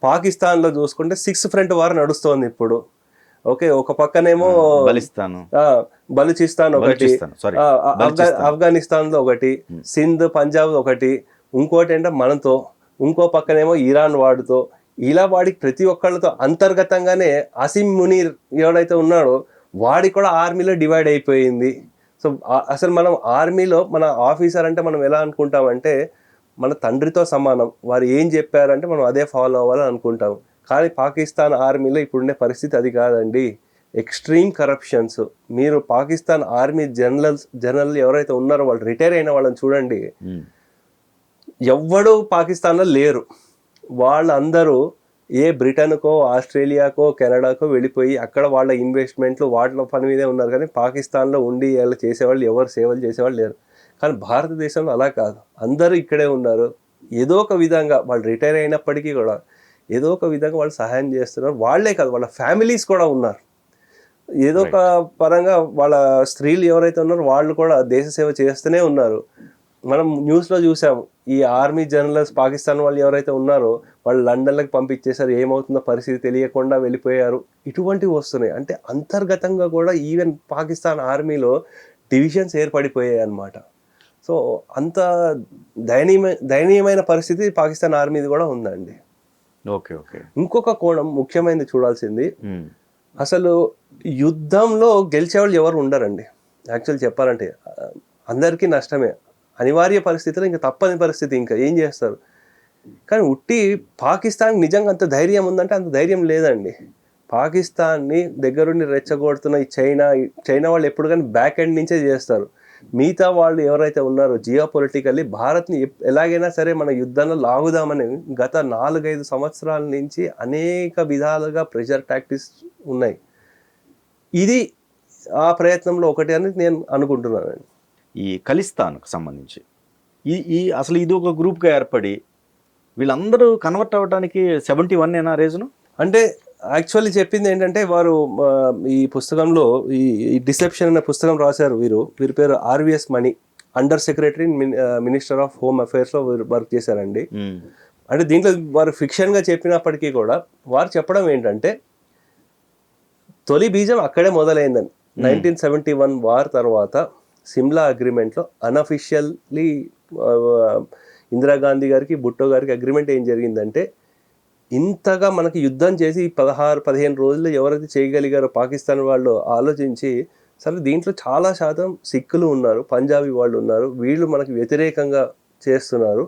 పాకిస్తాన్లో చూసుకుంటే 6 ఫ్రంట్ వార్ నడుస్తోంది ఇప్పుడు. ఓకే, ఒక పక్కనేమో బలూచిస్తాన్ ఒకటి, ఆఫ్ఘనిస్తాన్లో ఒకటి, సింధ్ పంజాబ్ ఒకటి, ఇంకోటి ఏంటంటే మనతో, ఇంకో పక్కనేమో ఇరాన్ వాడితో, ఇలా వాడికి ప్రతి ఒక్కళ్ళతో అంతర్గతంగానే అసీం మునీర్ ఎవడైతే ఉన్నాడో వాడికి కూడా ఆర్మీలో డివైడ్ అయిపోయింది. సో అసలు మనం ఆర్మీలో మన ఆఫీసర్ అంటే మనం ఎలా అనుకుంటామంటే మన తండ్రితో సమానం, వారు ఏం చెప్పారంటే మనం అదే ఫాలో అవ్వాలని అనుకుంటాం. కానీ పాకిస్తాన్ ఆర్మీలో ఇప్పుడుండే పరిస్థితి అది కాదండి. Extreme corruptions. మీరు పాకిస్తాన్ ఆర్మీ జనరల్ ఎవరైతే ఉన్నారో వాళ్ళు రిటైర్ అయిన వాళ్ళని చూడండి, ఎవ్వడూ పాకిస్తాన్లో లేరు. వాళ్ళందరూ బ్రిటన్కో, ఆస్ట్రేలియాకో, కెనడాకో వెళ్ళిపోయి అక్కడ వాళ్ళ ఇన్వెస్ట్మెంట్లు వాటిలో పని మీదే ఉన్నారు. కానీ పాకిస్తాన్లో ఉండి వాళ్ళు చేసేవాళ్ళు ఎవరు సేవలు చేసేవాళ్ళు లేరు. కానీ భారతదేశంలో అలా కాదు, అందరూ ఇక్కడే ఉన్నారు. ఏదో ఒక విధంగా వాళ్ళు రిటైర్ అయినప్పటికీ కూడా ఏదో ఒక విధంగా వాళ్ళు సహాయం చేస్తున్నారు. వాళ్ళే కాదు, వాళ్ళ ఫ్యామిలీస్ కూడా ఉన్నారు. ఏదో ఒక పరంగా వాళ్ళ స్త్రీలు ఎవరైతే ఉన్నారో వాళ్ళు కూడా దేశ సేవ చేస్తూనే ఉన్నారు. మనం న్యూస్లో చూసాము, ఈ ఆర్మీ జనరల్స్ పాకిస్తాన్ వాళ్ళు ఎవరైతే ఉన్నారో వాళ్ళు లండన్లకు పంపించేశారు, ఏమవుతుందో పరిస్థితి తెలియకుండా వెళ్ళిపోయారు. ఇటువంటివి వస్తున్నాయి. అంటే అంతర్గతంగా కూడా ఈవెన్ పాకిస్తాన్ ఆర్మీలో డివిజన్స్ ఏర్పడిపోయాయి అన్నమాట. సో అంత దయనీయమైన పరిస్థితి పాకిస్తాన్ ఆర్మీది కూడా ఉందండి. Okay okay. ఇంకొక కోణం ముఖ్యమైనది చూడాల్సింది, అసలు యుద్ధంలో గెలిచేవాళ్ళు ఎవరు ఉండరండి. యాక్చువల్ చెప్పాలంటే అందరికీ నష్టమే, అనివార్య పరిస్థితులు, ఇంకా తప్పని పరిస్థితి, ఇంకా ఏం చేస్తారు. కానీ పాకిస్తాన్ నిజంగా అంత ధైర్యం ఉందంటే అంత ధైర్యం లేదండి. పాకిస్తాన్ని దగ్గరుండి రెచ్చగొడుతున్న ఈ చైనా వాళ్ళు ఎప్పుడు కానీ బ్యాక్ ఎండ్ నుంచే చేస్తారు. మిగతా వాళ్ళు ఎవరైతే ఉన్నారో జియో పొలిటికల్లీ భారత్ని ఎలాగైనా సరే మన యుద్ధంలో లాగుదామని గత 4-5 సంవత్సరాల నుంచి అనేక విధాలుగా ప్రెషర్ టాక్టిక్స్ ఉన్నాయి. ఇది ఆ ప్రయత్నంలో ఒకటి అని నేను అనుకుంటున్నానండి. ఈ ఖలిస్తాన్కు సంబంధించి అసలు ఇది ఒక గ్రూప్గా ఏర్పడి వీళ్ళందరూ కన్వర్ట్ అవ్వడానికి 71 ఏనా రీజను? అంటే యాక్చువల్లీ చెప్పింది ఏంటంటే వారు ఈ పుస్తకంలో ఈ డిసెప్షన్ అనే పుస్తకం రాశారు వీరి పేరు RVS Mani, under secretary minister of home అఫైర్స్లో వర్క్ చేశారండి. అంటే దీంట్లో వారు ఫిక్షన్గా చెప్పినప్పటికీ కూడా వారు చెప్పడం ఏంటంటే తొలి బీజం అక్కడే మొదలైందని. 1971 వార్ తర్వాత సిమ్లా అగ్రిమెంట్లో అన్అఫిషియల్లీ ఇందిరాగాంధీ గారికి భుట్టో గారికి అగ్రిమెంట్ ఏం జరిగిందంటే, ఇంతగా మనకి యుద్ధం చేసి 16-15 రోజులు ఎవరైతే చేయగలిగారో పాకిస్తాన్ వాళ్ళు ఆలోచించి, సరే దీంట్లో చాలా శాతం సిక్కులు ఉన్నారు, పంజాబీ వాళ్ళు ఉన్నారు, వీళ్ళు మనకి వ్యతిరేకంగా చేస్తున్నారు,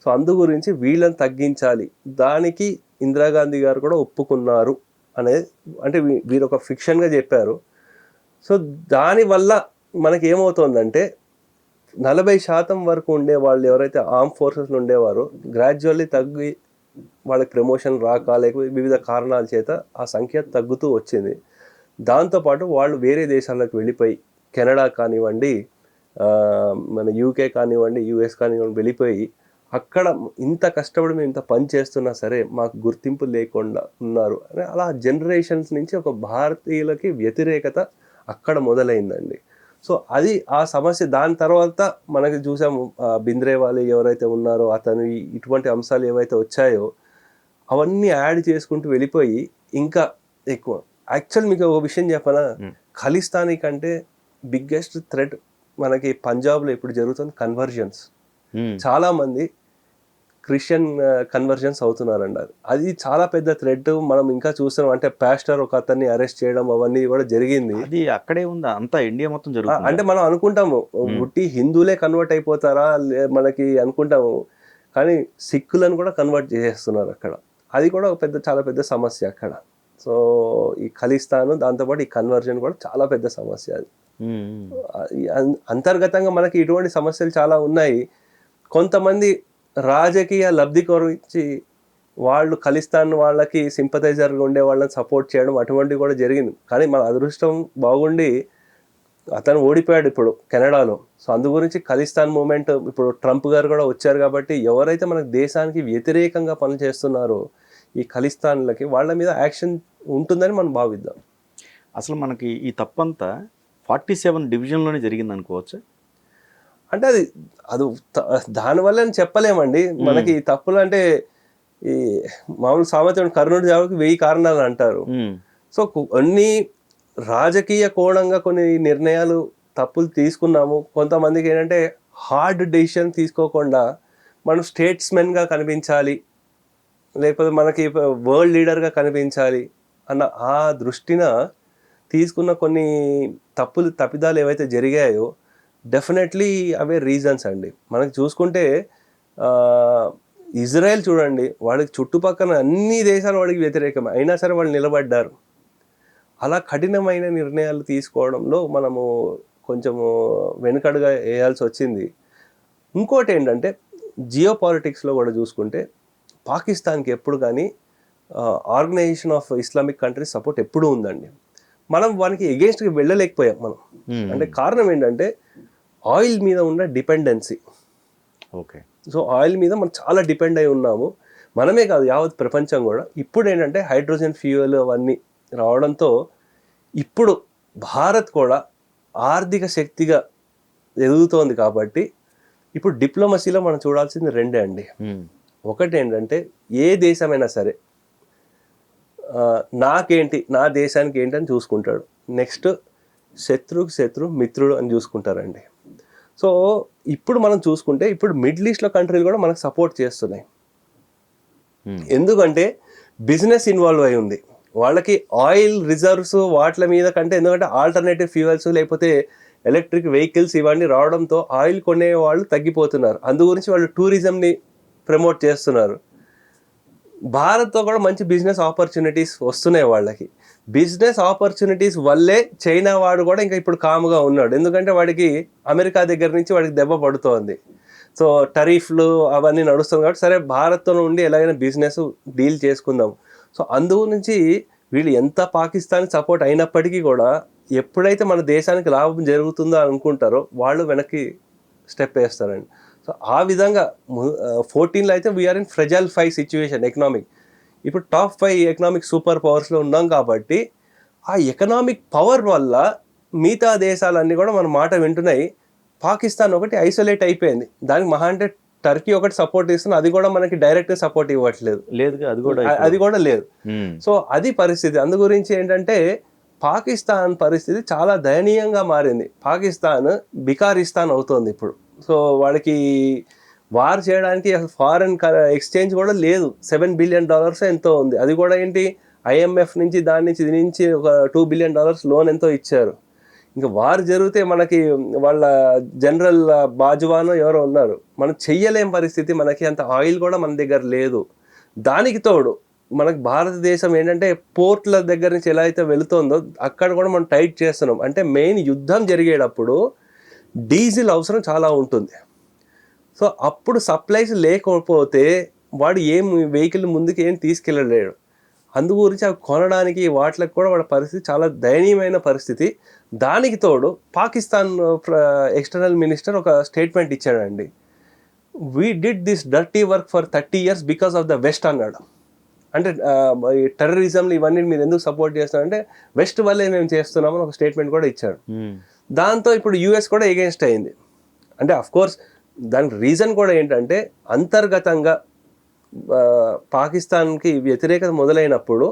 సో అందు గురించి వీళ్ళని తగ్గించాలి, దానికి ఇందిరాగాంధీ గారు కూడా ఒప్పుకున్నారు అనేది అంటే వీరు ఒక ఫిక్షన్గా చెప్పారు. సో దానివల్ల మనకి ఏమవుతుందంటే 40% వరకు ఉండే వాళ్ళు ఎవరైతే ఆర్మ్ ఫోర్సెస్లో ఉండేవారో గ్రాడ్యువల్లీ తగ్గి వాళ్ళకి ప్రమోషన్ రాక లేకపోతే వివిధ కారణాల చేత ఆ సంఖ్య తగ్గుతూ వచ్చింది. దాంతోపాటు వాళ్ళు వేరే దేశాలకు వెళ్ళిపోయి కెనడా కానివ్వండి, మన యూకే కానివ్వండి, యూఎస్ కానివ్వండి వెళ్ళిపోయి అక్కడ ఇంత కష్టపడి మేము ఇంత పని చేస్తున్నా సరే మాకు గుర్తింపు లేకుండా ఉన్నారు అని అలా జనరేషన్స్ నుంచి ఒక భారతీయులకి వ్యతిరేకత అక్కడ మొదలైందండి. సో అది ఆ సమస్య. దాని తర్వాత మనకి చూసాము బింద్రేవాలీ ఎవరైతే ఉన్నారో అతను ఇటువంటి అంశాలు ఏవైతే వచ్చాయో అవన్నీ యాడ్ చేసుకుంటూ వెళ్ళిపోయి ఇంకా ఎక్కువ. యాక్చువల్ మీకు ఒక విషయం చెప్పనా, ఖలిస్తానీ కంటే బిగ్గెస్ట్ థ్రెట్ మనకి పంజాబ్లో ఇప్పుడు జరుగుతుంది కన్వర్జన్స్. చాలా మంది క్రిస్టియన్ కన్వర్జన్స్ అవుతున్నారండి. అది చాలా పెద్ద థ్రెడ్ మనం ఇంకా చూస్తున్నాం. అంటే పాస్టర్ ఒక అతన్ని అరెస్ట్ చేయడం అవన్నీ కూడా జరిగింది. అది అక్కడే ఉందా? అంతా ఇండియా మొత్తం జరుగుతుంది. అంటే మనం అనుకుంటాము ఉట్టి హిందువులే కన్వర్ట్ అయిపోతారా మనకి అనుకుంటాము, కానీ సిక్కులను కూడా కన్వర్ట్ చేసేస్తున్నారు అక్కడ. అది కూడా ఒక చాలా పెద్ద సమస్య అక్కడ. సో ఈ ఖలిస్తాను దాంతోపాటు ఈ కన్వర్జన్ కూడా చాలా పెద్ద సమస్య. అది అంతర్గతంగా మనకి ఇటువంటి సమస్యలు చాలా ఉన్నాయి. కొంతమంది రాజకీయ లబ్ధి గురించి వాళ్ళు ఖలిస్తాన్ వాళ్ళకి సింపథైజర్గా ఉండే వాళ్ళని సపోర్ట్ చేయడం అటువంటివి కూడా జరిగింది. కానీ మన అదృష్టం బాగుండి అతను ఓడిపోయాడు ఇప్పుడు కెనడాలో. సో అందు గురించి ఖలిస్తాన్ మూమెంట్ ఇప్పుడు ట్రంప్ గారు కూడా వచ్చారు కాబట్టి ఎవరైతే మనకు దేశానికి వ్యతిరేకంగా పనిచేస్తున్నారో ఈ ఖలిస్తాన్లకి వాళ్ళ మీద యాక్షన్ ఉంటుందని మనం భావిద్దాం. అసలు మనకి ఈ తప్పంతా 47 డివిజన్లోనే జరిగింది అనుకోవచ్చు. అంటే అది దానివల్ల అని చెప్పలేమండి. మనకి తప్పులు అంటే ఈ మామూలు సామెత కర్ణుడి జావుకి 1000 కారణాలు అంటారు. సో కొన్ని రాజకీయ కోణంగా కొన్ని నిర్ణయాలు తప్పులు తీసుకున్నాము. కొంతమందికి ఏంటంటే హార్డ్ డెసిషన్ తీసుకోకుండా మనం స్టేట్స్మెన్గా కనిపించాలి, లేకపోతే మనకి వరల్డ్ లీడర్గా కనిపించాలి అన్న ఆ దృష్టిన తీసుకున్న కొన్ని తప్పిదాలు ఏవైతే జరిగాయో డెఫినెట్లీ అవే రీజన్స్ అండి. మనకి చూసుకుంటే ఇజ్రాయెల్ చూడండి, వాడికి చుట్టుపక్కల అన్ని దేశాలు వాడికి వ్యతిరేకమే, అయినా సరే వాళ్ళు నిలబడ్డారు. అలా కఠినమైన నిర్ణయాలు తీసుకోవడంలో మనము కొంచెము వెనుకడుగా వేయాల్సి వచ్చింది. ఇంకోటి ఏంటంటే జియో పాలిటిక్స్లో కూడా చూసుకుంటే పాకిస్తాన్కి ఎప్పుడు కానీ organisation of Islamic countries support ఎప్పుడూ ఉందండి. మనం వానికి ఎగెన్స్ట్గా వెళ్ళలేకపోయాం మనం. అంటే కారణం ఏంటంటే ఆయిల్ మీద ఉన్న డిపెండెన్సీ. ఓకే, సో ఆయిల్ మీద మనం చాలా డిపెండ్ అయి ఉన్నాము, మనమే కాదు యావత్ ప్రపంచం కూడా. ఇప్పుడు ఏంటంటే హైడ్రోజన్ ఫ్యూయల్ అవన్నీ రావడంతో ఇప్పుడు భారత్ కూడా ఆర్థిక శక్తిగా ఎదుగుతోంది. కాబట్టి ఇప్పుడు డిప్లొమసీలో మనం చూడాల్సింది రెండే అండి. ఒకటి ఏంటంటే ఏ దేశమైనా సరే నాకేంటి, నా దేశానికి ఏంటి అని చూసుకుంటాడు. నెక్స్ట్ శత్రువుకి శత్రు మిత్రుడు అని చూసుకుంటారండి. సో ఇప్పుడు మనం చూసుకుంటే ఇప్పుడు మిడిల్ ఈస్ట్లో కంట్రీలు కూడా మనకు సపోర్ట్ చేస్తున్నాయి. ఎందుకంటే బిజినెస్ ఇన్వాల్వ్ అయి ఉంది వాళ్ళకి. ఆయిల్ రిజర్వ్స్ వాటి మీద కంటే, ఎందుకంటే ఆల్టర్నేటివ్ ఫ్యూయల్స్ లేకపోతే ఎలక్ట్రిక్ వెహికల్స్ ఇవన్నీ రావడంతో ఆయిల్ కొనే వాళ్ళు తగ్గిపోతున్నారు. అందు గురించి వాళ్ళు టూరిజంని ప్రమోట్ చేస్తున్నారు. భారత్తో కూడా మంచి బిజినెస్ ఆపర్చునిటీస్ వస్తున్నాయి వాళ్ళకి. బిజినెస్ ఆపర్చునిటీస్ వల్లే చైనా వాడు కూడా ఇంకా ఇప్పుడు కాముగా ఉన్నాడు. ఎందుకంటే వాడికి అమెరికా దగ్గర నుంచి వాడికి దెబ్బ పడుతోంది. సో టరీఫ్లు అవన్నీ నడుస్తుంది కాబట్టి సరే భారత్తో ఉండి ఎలాగైనా బిజినెస్ డీల్ చేసుకుందాం. సో అందు నుంచి వీళ్ళు ఎంత పాకిస్తాన్ సపోర్ట్ అయినప్పటికీ కూడా ఎప్పుడైతే మన దేశానికి లాభం జరుగుతుందో అనుకుంటారో వాళ్ళు వెనక్కి స్టెప్ వేస్తారండి. సో ఆ విధంగా 14లో అయితే we are in fragile 5 situation economic. ఇప్పుడు టాప్ 5 ఎకనామిక్ సూపర్ పవర్స్లో ఉన్నాం కాబట్టి ఆ ఎకనామిక్ పవర్ వల్ల మిగతా దేశాలన్నీ కూడా మన మాట వింటున్నాయి. పాకిస్తాన్ ఒకటి ఐసోలేట్ అయిపోయింది. దానికి మహా అంటే టర్కీ ఒకటి సపోర్ట్ ఇస్తుంది, అది కూడా మనకి డైరెక్ట్ సపోర్ట్ ఇవ్వట్లేదు. లేదు, అది కూడా లేదు. సో అది పరిస్థితి. అందు గురించి ఏంటంటే పాకిస్తాన్ పరిస్థితి చాలా దయనీయంగా మారింది. పాకిస్తాన్ బికారిస్తాన్ అవుతోంది ఇప్పుడు. సో వాళ్ళకి వార్ చేయడానికి అసలు ఫారెన్ ఎక్స్చేంజ్ కూడా లేదు. $7 బిలియన్ ఎంతో ఉంది. అది కూడా ఏంటి, IMF నుంచి దీని నుంచి ఒక $2 బిలియన్ లోన్ ఎంతో ఇచ్చారు. ఇంకా వార్ జరిగితే మనకి వాళ్ళ జనరల్ బాజ్వానో ఎవరో ఉన్నారు, మనం చెయ్యలేం పరిస్థితి. మనకి అంత ఆయిల్ కూడా మన దగ్గర లేదు. దానికి తోడు మనకి భారతదేశం ఏంటంటే పోర్ట్ల దగ్గర నుంచి ఎలా అయితే వెళుతుందో అక్కడ కూడా మనం టైట్ చేస్తున్నాం. అంటే మెయిన్ యుద్ధం జరిగేటప్పుడు డీజిల్ అవసరం చాలా ఉంటుంది. సో అప్పుడు సప్లైస్ లేకపోతే వాడు వెహికల్ ముందుకు ఏం తీసుకెళ్ళలేడు. అందు గురించి అవి కొనడానికి వాటికి కూడా వాళ్ళ పరిస్థితి చాలా దయనీయమైన పరిస్థితి. దానికి తోడు పాకిస్తాన్ ఎక్స్టర్నల్ మినిస్టర్ ఒక స్టేట్మెంట్ ఇచ్చాడండి. We did this dirty work for 30 years because of the west అన్నాడు. అంటే టెర్రరిజంలు ఇవన్నీ మీరు ఎందుకు సపోర్ట్ చేస్తున్నారంటే వెస్ట్ వల్లే మేము చేస్తున్నామని ఒక స్టేట్మెంట్ కూడా ఇచ్చాడు. దాంతో ఇప్పుడు US కూడా ఎగెన్స్ట్ అయింది. అంటే అఫ్కోర్స్ దానికి రీజన్ కూడా ఏంటంటే అంతర్గతంగా పాకిస్తాన్కి వ్యతిరేకత మొదలైనప్పుడు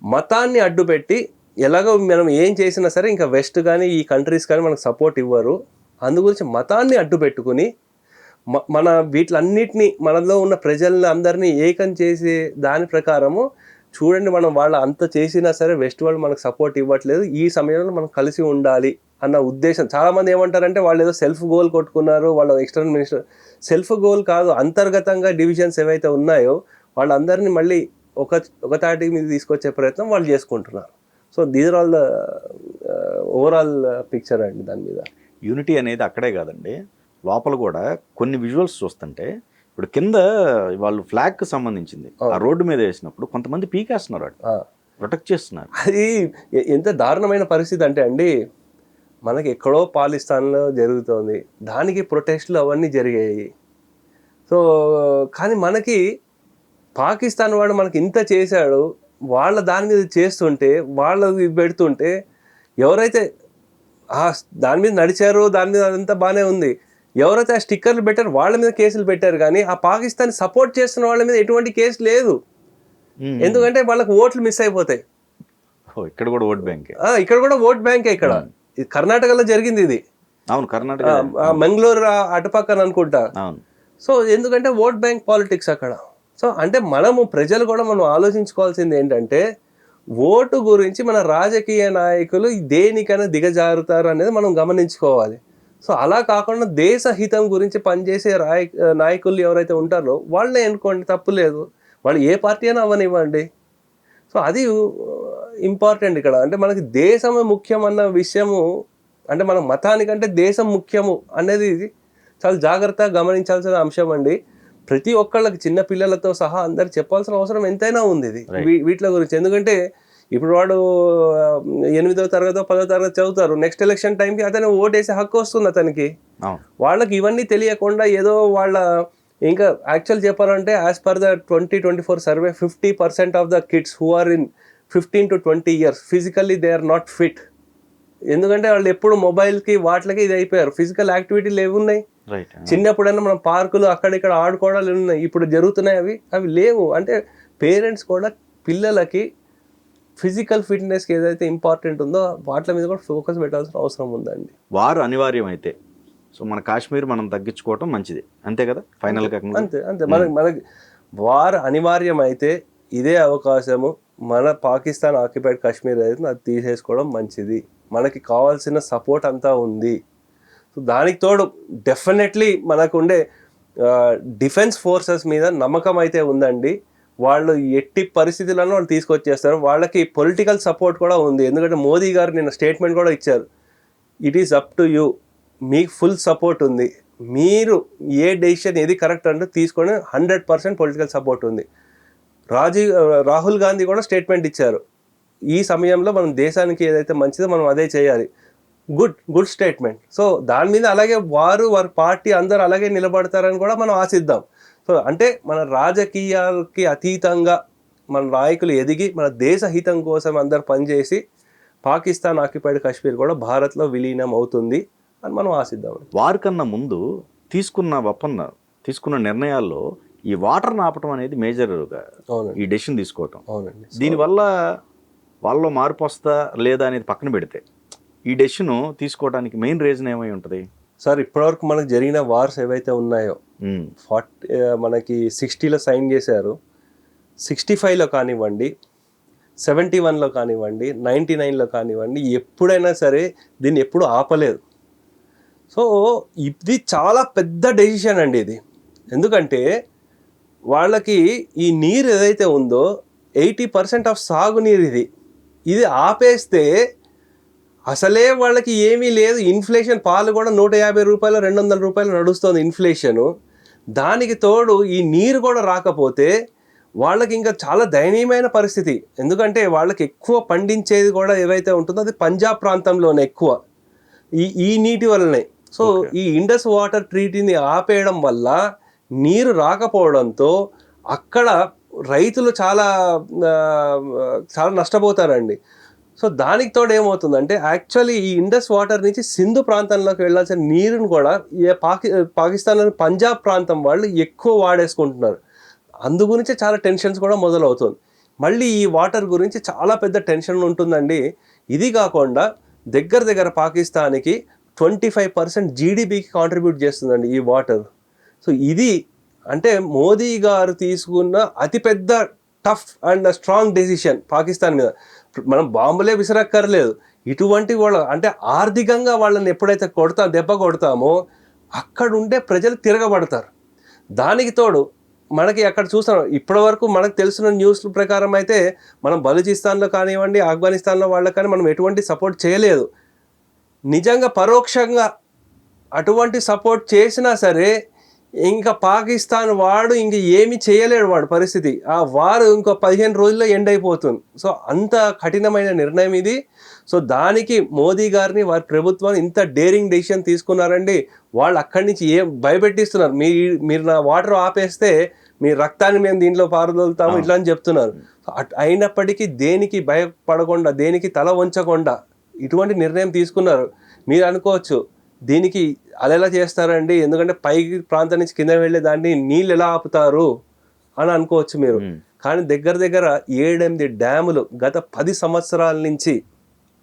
మతాన్ని అడ్డుపెట్టి ఎలాగో మనం ఏం చేసినా సరే ఇంకా వెస్ట్ కానీ ఈ కంట్రీస్ కానీ మనకు సపోర్ట్ ఇవ్వరు. అందుగురించి మతాన్ని అడ్డు పెట్టుకుని మన వీటిలన్నిటినీ మనలో ఉన్న ప్రజల్ని అందరినీ ఏకం చేసే దాని ప్రకారము చూడండి, మనం వాళ్ళ అంత చేసినా సరే వెస్ట్ వాళ్ళు మనకు సపోర్ట్ ఇవ్వట్లేదు, ఈ సమయంలో మనం కలిసి ఉండాలి అన్న ఉద్దేశం. చాలామంది ఏమంటారంటే వాళ్ళు ఏదో సెల్ఫ్ గోల్ కొట్టుకున్నారు, వాళ్ళ ఎక్స్టర్నల్ మినిస్టర్. సెల్ఫ్ గోల్ కాదు, అంతర్గతంగా డివిజన్స్ ఏవైతే ఉన్నాయో వాళ్ళందరినీ మళ్ళీ ఒక తాటి మీద తీసుకొచ్చే ప్రయత్నం వాళ్ళు చేసుకుంటున్నారు. So these are all the overall picture అండి. దాని మీద యూనిటీ అనేది అక్కడే కాదండి, లోపల కూడా కొన్ని విజువల్స్ చూస్తుంటే ఇప్పుడు కింద వాళ్ళు ఫ్లాగ్కి సంబంధించింది ఆ రోడ్డు మీద వేసినప్పుడు కొంతమంది పీకేస్తున్నారు, ప్రొటెక్ట్ చేస్తున్నారు. అది ఎంత దారుణమైన పరిస్థితి అంటే అండి, మనకి ఎక్కడో పాకిస్తాన్లో జరుగుతోంది, దానికి ప్రొటెస్ట్లు అవన్నీ జరిగాయి. సో కానీ మనకి పాకిస్తాన్ వాడు మనకి ఇంత చేశాడు, వాళ్ళ దాని మీద చేస్తుంటే వాళ్ళది పెడుతుంటే ఎవరైతే దాని మీద నడిచారో దాని మీద అదంతా బాగానే ఉంది, ఎవరైతే ఆ స్టిక్కర్లు పెట్టారో వాళ్ళ మీద కేసులు పెట్టారు. కానీ ఆ పాకిస్తాన్ సపోర్ట్ చేస్తున్న వాళ్ళ మీద ఎటువంటి కేసు లేదు. ఎందుకంటే వాళ్ళకి ఓట్లు మిస్ అయిపోతాయి. ఇక్కడ కూడా ఓట్ బ్యాంక్, ఇక్కడ కూడా ఓట్ బ్యాంకే. ఇక్కడ కర్ణాటకలో జరిగింది ఇది. అవును, కర్ణాటక మంగళూరు అటుపక్కన అనుకుంటా. సో ఎందుకంటే ఓట్ బ్యాంక్ పాలిటిక్స్ అక్కడ. సో అంటే మనము ప్రజలు కూడా మనం ఆలోచించుకోవాల్సింది ఏంటంటే ఓటు గురించి మన రాజకీయ నాయకులు దేనికైనా దిగజారుతారు అనేది మనం గమనించుకోవాలి. సో అలా కాకుండా దేశ హితం గురించి పనిచేసే నాయకులు ఎవరైతే ఉంటారో వాళ్ళని ఎన్నుకోండి, తప్పు లేదు. వాళ్ళు ఏ పార్టీ అయినా అవ్వనివ్వండి. సో అది ఇంపార్టెంట్ ఇక్కడ. అంటే మనకి దేశమే ముఖ్యం అన్న విషయము, అంటే మన మతానికంటే దేశం ముఖ్యము అనేది చాలా జాగ్రత్తగా గమనించాల్సిన అంశం అండి. ప్రతి ఒక్కళ్ళకి చిన్న పిల్లలతో సహా అందరు చెప్పాల్సిన అవసరం ఎంతైనా ఉంది ఇది వీటి గురించి. ఎందుకంటే ఇప్పుడు వాడు 8వ తరగతి 10వ తరగతి చదువుతారు, నెక్స్ట్ ఎలక్షన్ టైంకి అతను ఓటేసే హక్కు వస్తుంది అతనికి. వాళ్ళకి ఇవన్నీ తెలియకుండా ఏదో వాళ్ళ ఇంకా యాక్చువల్ చెప్పాలంటే as per the 2024 survey 50% of the kids who are in 15 to 20 years physically they are not fit. ఎందుకంటే వాళ్ళు ఎప్పుడు మొబైల్కి వాటికి ఇది అయిపోయారు. ఫిజికల్ యాక్టివిటీలు ఏమున్నాయి? చిన్నప్పుడైనా మనం పార్కులు అక్కడిక్కడ ఆడుకోవడాలు ఉన్నాయి, ఇప్పుడు జరుగుతున్నాయి అవి లేవు. అంటే పేరెంట్స్ కూడా పిల్లలకి ఫిజికల్ ఫిట్నెస్కి ఏదైతే ఇంపార్టెంట్ ఉందో వాటి మీద కూడా ఫోకస్ పెట్టాల్సిన అవసరం ఉందండి. వారు అనివార్యం అయితే సో మన కాశ్మీర్ మనం తగ్గించుకోవటం మంచిది, అంతే కదా ఫైనల్గా? అంతే మనకి వారు అనివార్యం అయితే ఇదే అవకాశము మన పాకిస్తాన్ ఆక్యుపైడ్ కాశ్మీర్ అయితే అది తీసేసుకోవడం మంచిది. మనకి కావాల్సిన సపోర్ట్ అంతా ఉంది. సో దానికి తోడు డెఫినెట్లీ మనకు ఉండే డిఫెన్స్ ఫోర్సెస్ మీద నమ్మకం అయితే ఉందండి. వాళ్ళు ఎట్టి పరిస్థితులను వాళ్ళు తీసుకొచ్చేస్తారు. వాళ్ళకి పొలిటికల్ సపోర్ట్ కూడా ఉంది. ఎందుకంటే మోదీ గారు నిన్న స్టేట్మెంట్ కూడా ఇచ్చారు, it is up to you, మీకు ఫుల్ సపోర్ట్ ఉంది, మీరు ఏ డెసిషన్ ఏది కరెక్ట్ అంటే తీసుకొని 100% పొలిటికల్ సపోర్ట్ ఉంది. రాహుల్ గాంధీ కూడా స్టేట్మెంట్ ఇచ్చారు, ఈ సమయంలో మనం దేశానికి ఏదైతే మంచిదో మనం అదే చేయాలి. Good statement. సో దాని మీద అలాగే వారి పార్టీ అందరూ అలాగే నిలబడతారని కూడా మనం ఆశిద్దాం. సో అంటే మన రాజకీయాలకి అతీతంగా మన నాయకులు ఎదిగి మన దేశ హితం కోసం అందరు పనిచేసి పాకిస్తాన్ ఆక్యుపైడ్ కాశ్మీర్ కూడా భారత్లో విలీనం అవుతుంది అని మనం ఆశిద్దాం. వారి కన్నా ముందు తీసుకున్న నిర్ణయాల్లో ఈ వాటర్ ఆపటం అనేది మేజర్గా ఈ డెసిషన్ తీసుకోవటం. అవునండి. దీనివల్ల వాళ్ళలో మార్పు వస్తా లేదా అనేది పక్కన పెడితే ఈ డెసిషన్ తీసుకోవడానికి మెయిన్ రీజన్ ఏమై ఉంటుంది సార్? ఇప్పటివరకు మనకు జరిగిన వార్స్ ఏవైతే ఉన్నాయో, మనకి 60లో సైన్ చేశారు, 65లో కానివ్వండి, 71లో కానివ్వండి, 99లో కానివ్వండి, ఎప్పుడైనా సరే దీన్ని ఎప్పుడు ఆపలేదు. సో ఇది చాలా పెద్ద డెసిషన్ అండి ఇది. ఎందుకంటే వాళ్ళకి ఈ నీరు ఏదైతే ఉందో 80% ఆఫ్ సాగునీరు ఇది ఆపేస్తే అసలే వాళ్ళకి ఏమీ లేదు. ఇన్ఫ్లేషన్, పాలు కూడా 150 రూపాయలు 200 రూపాయలు నడుస్తుంది ఇన్ఫ్లేషను. దానికి తోడు ఈ నీరు కూడా రాకపోతే వాళ్ళకి ఇంకా చాలా దయనీయమైన పరిస్థితి. ఎందుకంటే వాళ్ళకి ఎక్కువ పండించేది కూడా ఏవైతే ఉంటుందో అది పంజాబ్ ప్రాంతంలోనే ఎక్కువ ఈ నీటి వల్లనే. సో ఈ ఇండస్ వాటర్ ట్రీటీని ఆపేయడం వల్ల నీరు రాకపోవడంతో అక్కడ రైతులు చాలా నష్టపోతారండి. సో దానికి తోడు ఏమవుతుందంటే యాక్చువల్లీ ఈ ఇండస్ వాటర్ నుంచి సింధు ప్రాంతంలోకి వెళ్ళాల్సిన నీరుని కూడా పాకిస్తాన్లోని పంజాబ్ ప్రాంతం వాళ్ళు ఎక్కువ వాడేసుకుంటున్నారు. అందు గురించి చాలా టెన్షన్స్ కూడా మొదలవుతుంది. మళ్ళీ ఈ వాటర్ గురించి చాలా పెద్ద టెన్షన్ ఉంటుందండి. ఇది కాకుండా దగ్గర పాకిస్తాన్కి 25% జీడిపికి కాంట్రిబ్యూట్ చేస్తుందండి ఈ వాటర్. సో ఇది అంటే మోదీ గారు తీసుకున్న అతిపెద్ద tough and strong decision Pakistan మీద. మనం బాంబులే విసరక్కర్లేదు, ఇటువంటి వాళ్ళ అంటే ఆర్థికంగా వాళ్ళని ఎప్పుడైతే దెబ్బ కొడతామో అక్కడ ఉండే ప్రజలు తిరగబడతారు. దానికి తోడు మనకి అక్కడ చూస్తాం, ఇప్పటి వరకు మనకు తెలిసిన న్యూస్ల ప్రకారం అయితే మనం బలూచిస్తాన్లో కానివ్వండి, ఆఫ్ఘనిస్తాన్లో వాళ్ళకి కానీ మనం ఎటువంటి సపోర్ట్ చేయలేదు. నిజంగా పరోక్షంగా అటువంటి సపోర్ట్ చేసినా సరే ఇంకా పాకిస్తాన్ వాడు ఇంక ఏమి చేయలేడు వాడు పరిస్థితి. ఆ వారు ఇంకో 15 రోజుల్లో ఎండ్ అయిపోతుంది. సో అంత కఠినమైన నిర్ణయం ఇది. సో దానికి మోదీ గారిని వారి ప్రభుత్వాన్ని ఇంత డేరింగ్ డెసిషన్ తీసుకున్నారండి. వాళ్ళు అక్కడి నుంచి భయపెట్టిస్తున్నారు, మీరు నా వాటర్ ఆపేస్తే మీ రక్తాన్ని మేము దీంట్లో పారదోలుతాము ఇట్లా అని చెప్తున్నారు. అయినప్పటికీ దేనికి భయపడకుండా, దేనికి తల వంచకుండా ఇటువంటి నిర్ణయం తీసుకున్నారు. మీరు అనుకోవచ్చు దీనికి అలా చేస్తారండి, ఎందుకంటే పై ప్రాంతం నుంచి కింద వెళ్ళే దాన్ని నీళ్ళు ఎలా ఆపుతారు అని అనుకోవచ్చు మీరు. కానీ దగ్గర 7-8 డ్యాములు గత 10 సంవత్సరాల నుంచి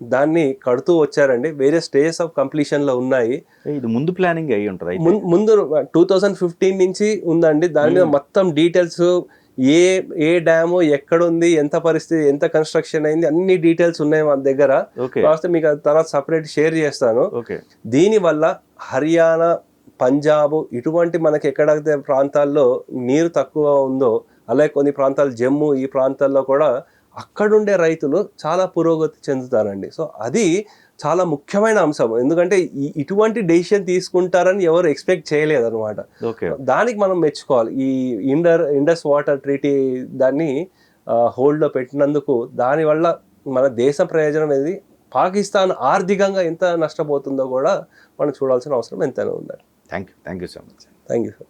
దాన్ని కడుతూ వచ్చారండి. వేరే స్టేజెస్ ఆఫ్ కంప్లీషన్లో ఉన్నాయి. ఇది ముందు ప్లానింగ్ అయ్యి ఉంటుంది. ముందు 2015 నుంచి ఉందండి. దాని మీద మొత్తం డీటెయిల్స్, ఏ డ్యాము ఎక్కడుంది, ఎంత పరిస్థితి, ఎంత కన్స్ట్రక్షన్ అయింది, అన్ని డీటెయిల్స్ ఉన్నాయి మన దగ్గర. కాస్త మీకు తర్వాత సపరేట్ షేర్ చేస్తాను. దీనివల్ల హర్యానా, పంజాబ్ ఇటువంటి మనకి ఎక్కడైతే ప్రాంతాల్లో నీరు తక్కువ ఉందో, అలాగే కొన్ని ప్రాంతాలు జమ్మూ, ఈ ప్రాంతాల్లో కూడా అక్కడుండే రైతులు చాలా పురోగతి చెందుతారండి. సో అది చాలా ముఖ్యమైన అంశం. ఎందుకంటే ఇటువంటి డెసిషన్ తీసుకుంటారని ఎవరు ఎక్స్పెక్ట్ చేయలేదు అనమాట. దానికి మనం మెచ్చుకోవాలి. ఈ ఇండస్ వాటర్ ట్రీటీ దాన్ని హోల్డ్లో పెట్టినందుకు దానివల్ల మన దేశ ప్రయోజనం అనేది, పాకిస్తాన్ ఆర్థికంగా ఎంత నష్టపోతుందో కూడా మనం చూడాల్సిన అవసరం ఎంతైనా ఉందండి. Thank you so much. Thank you sir.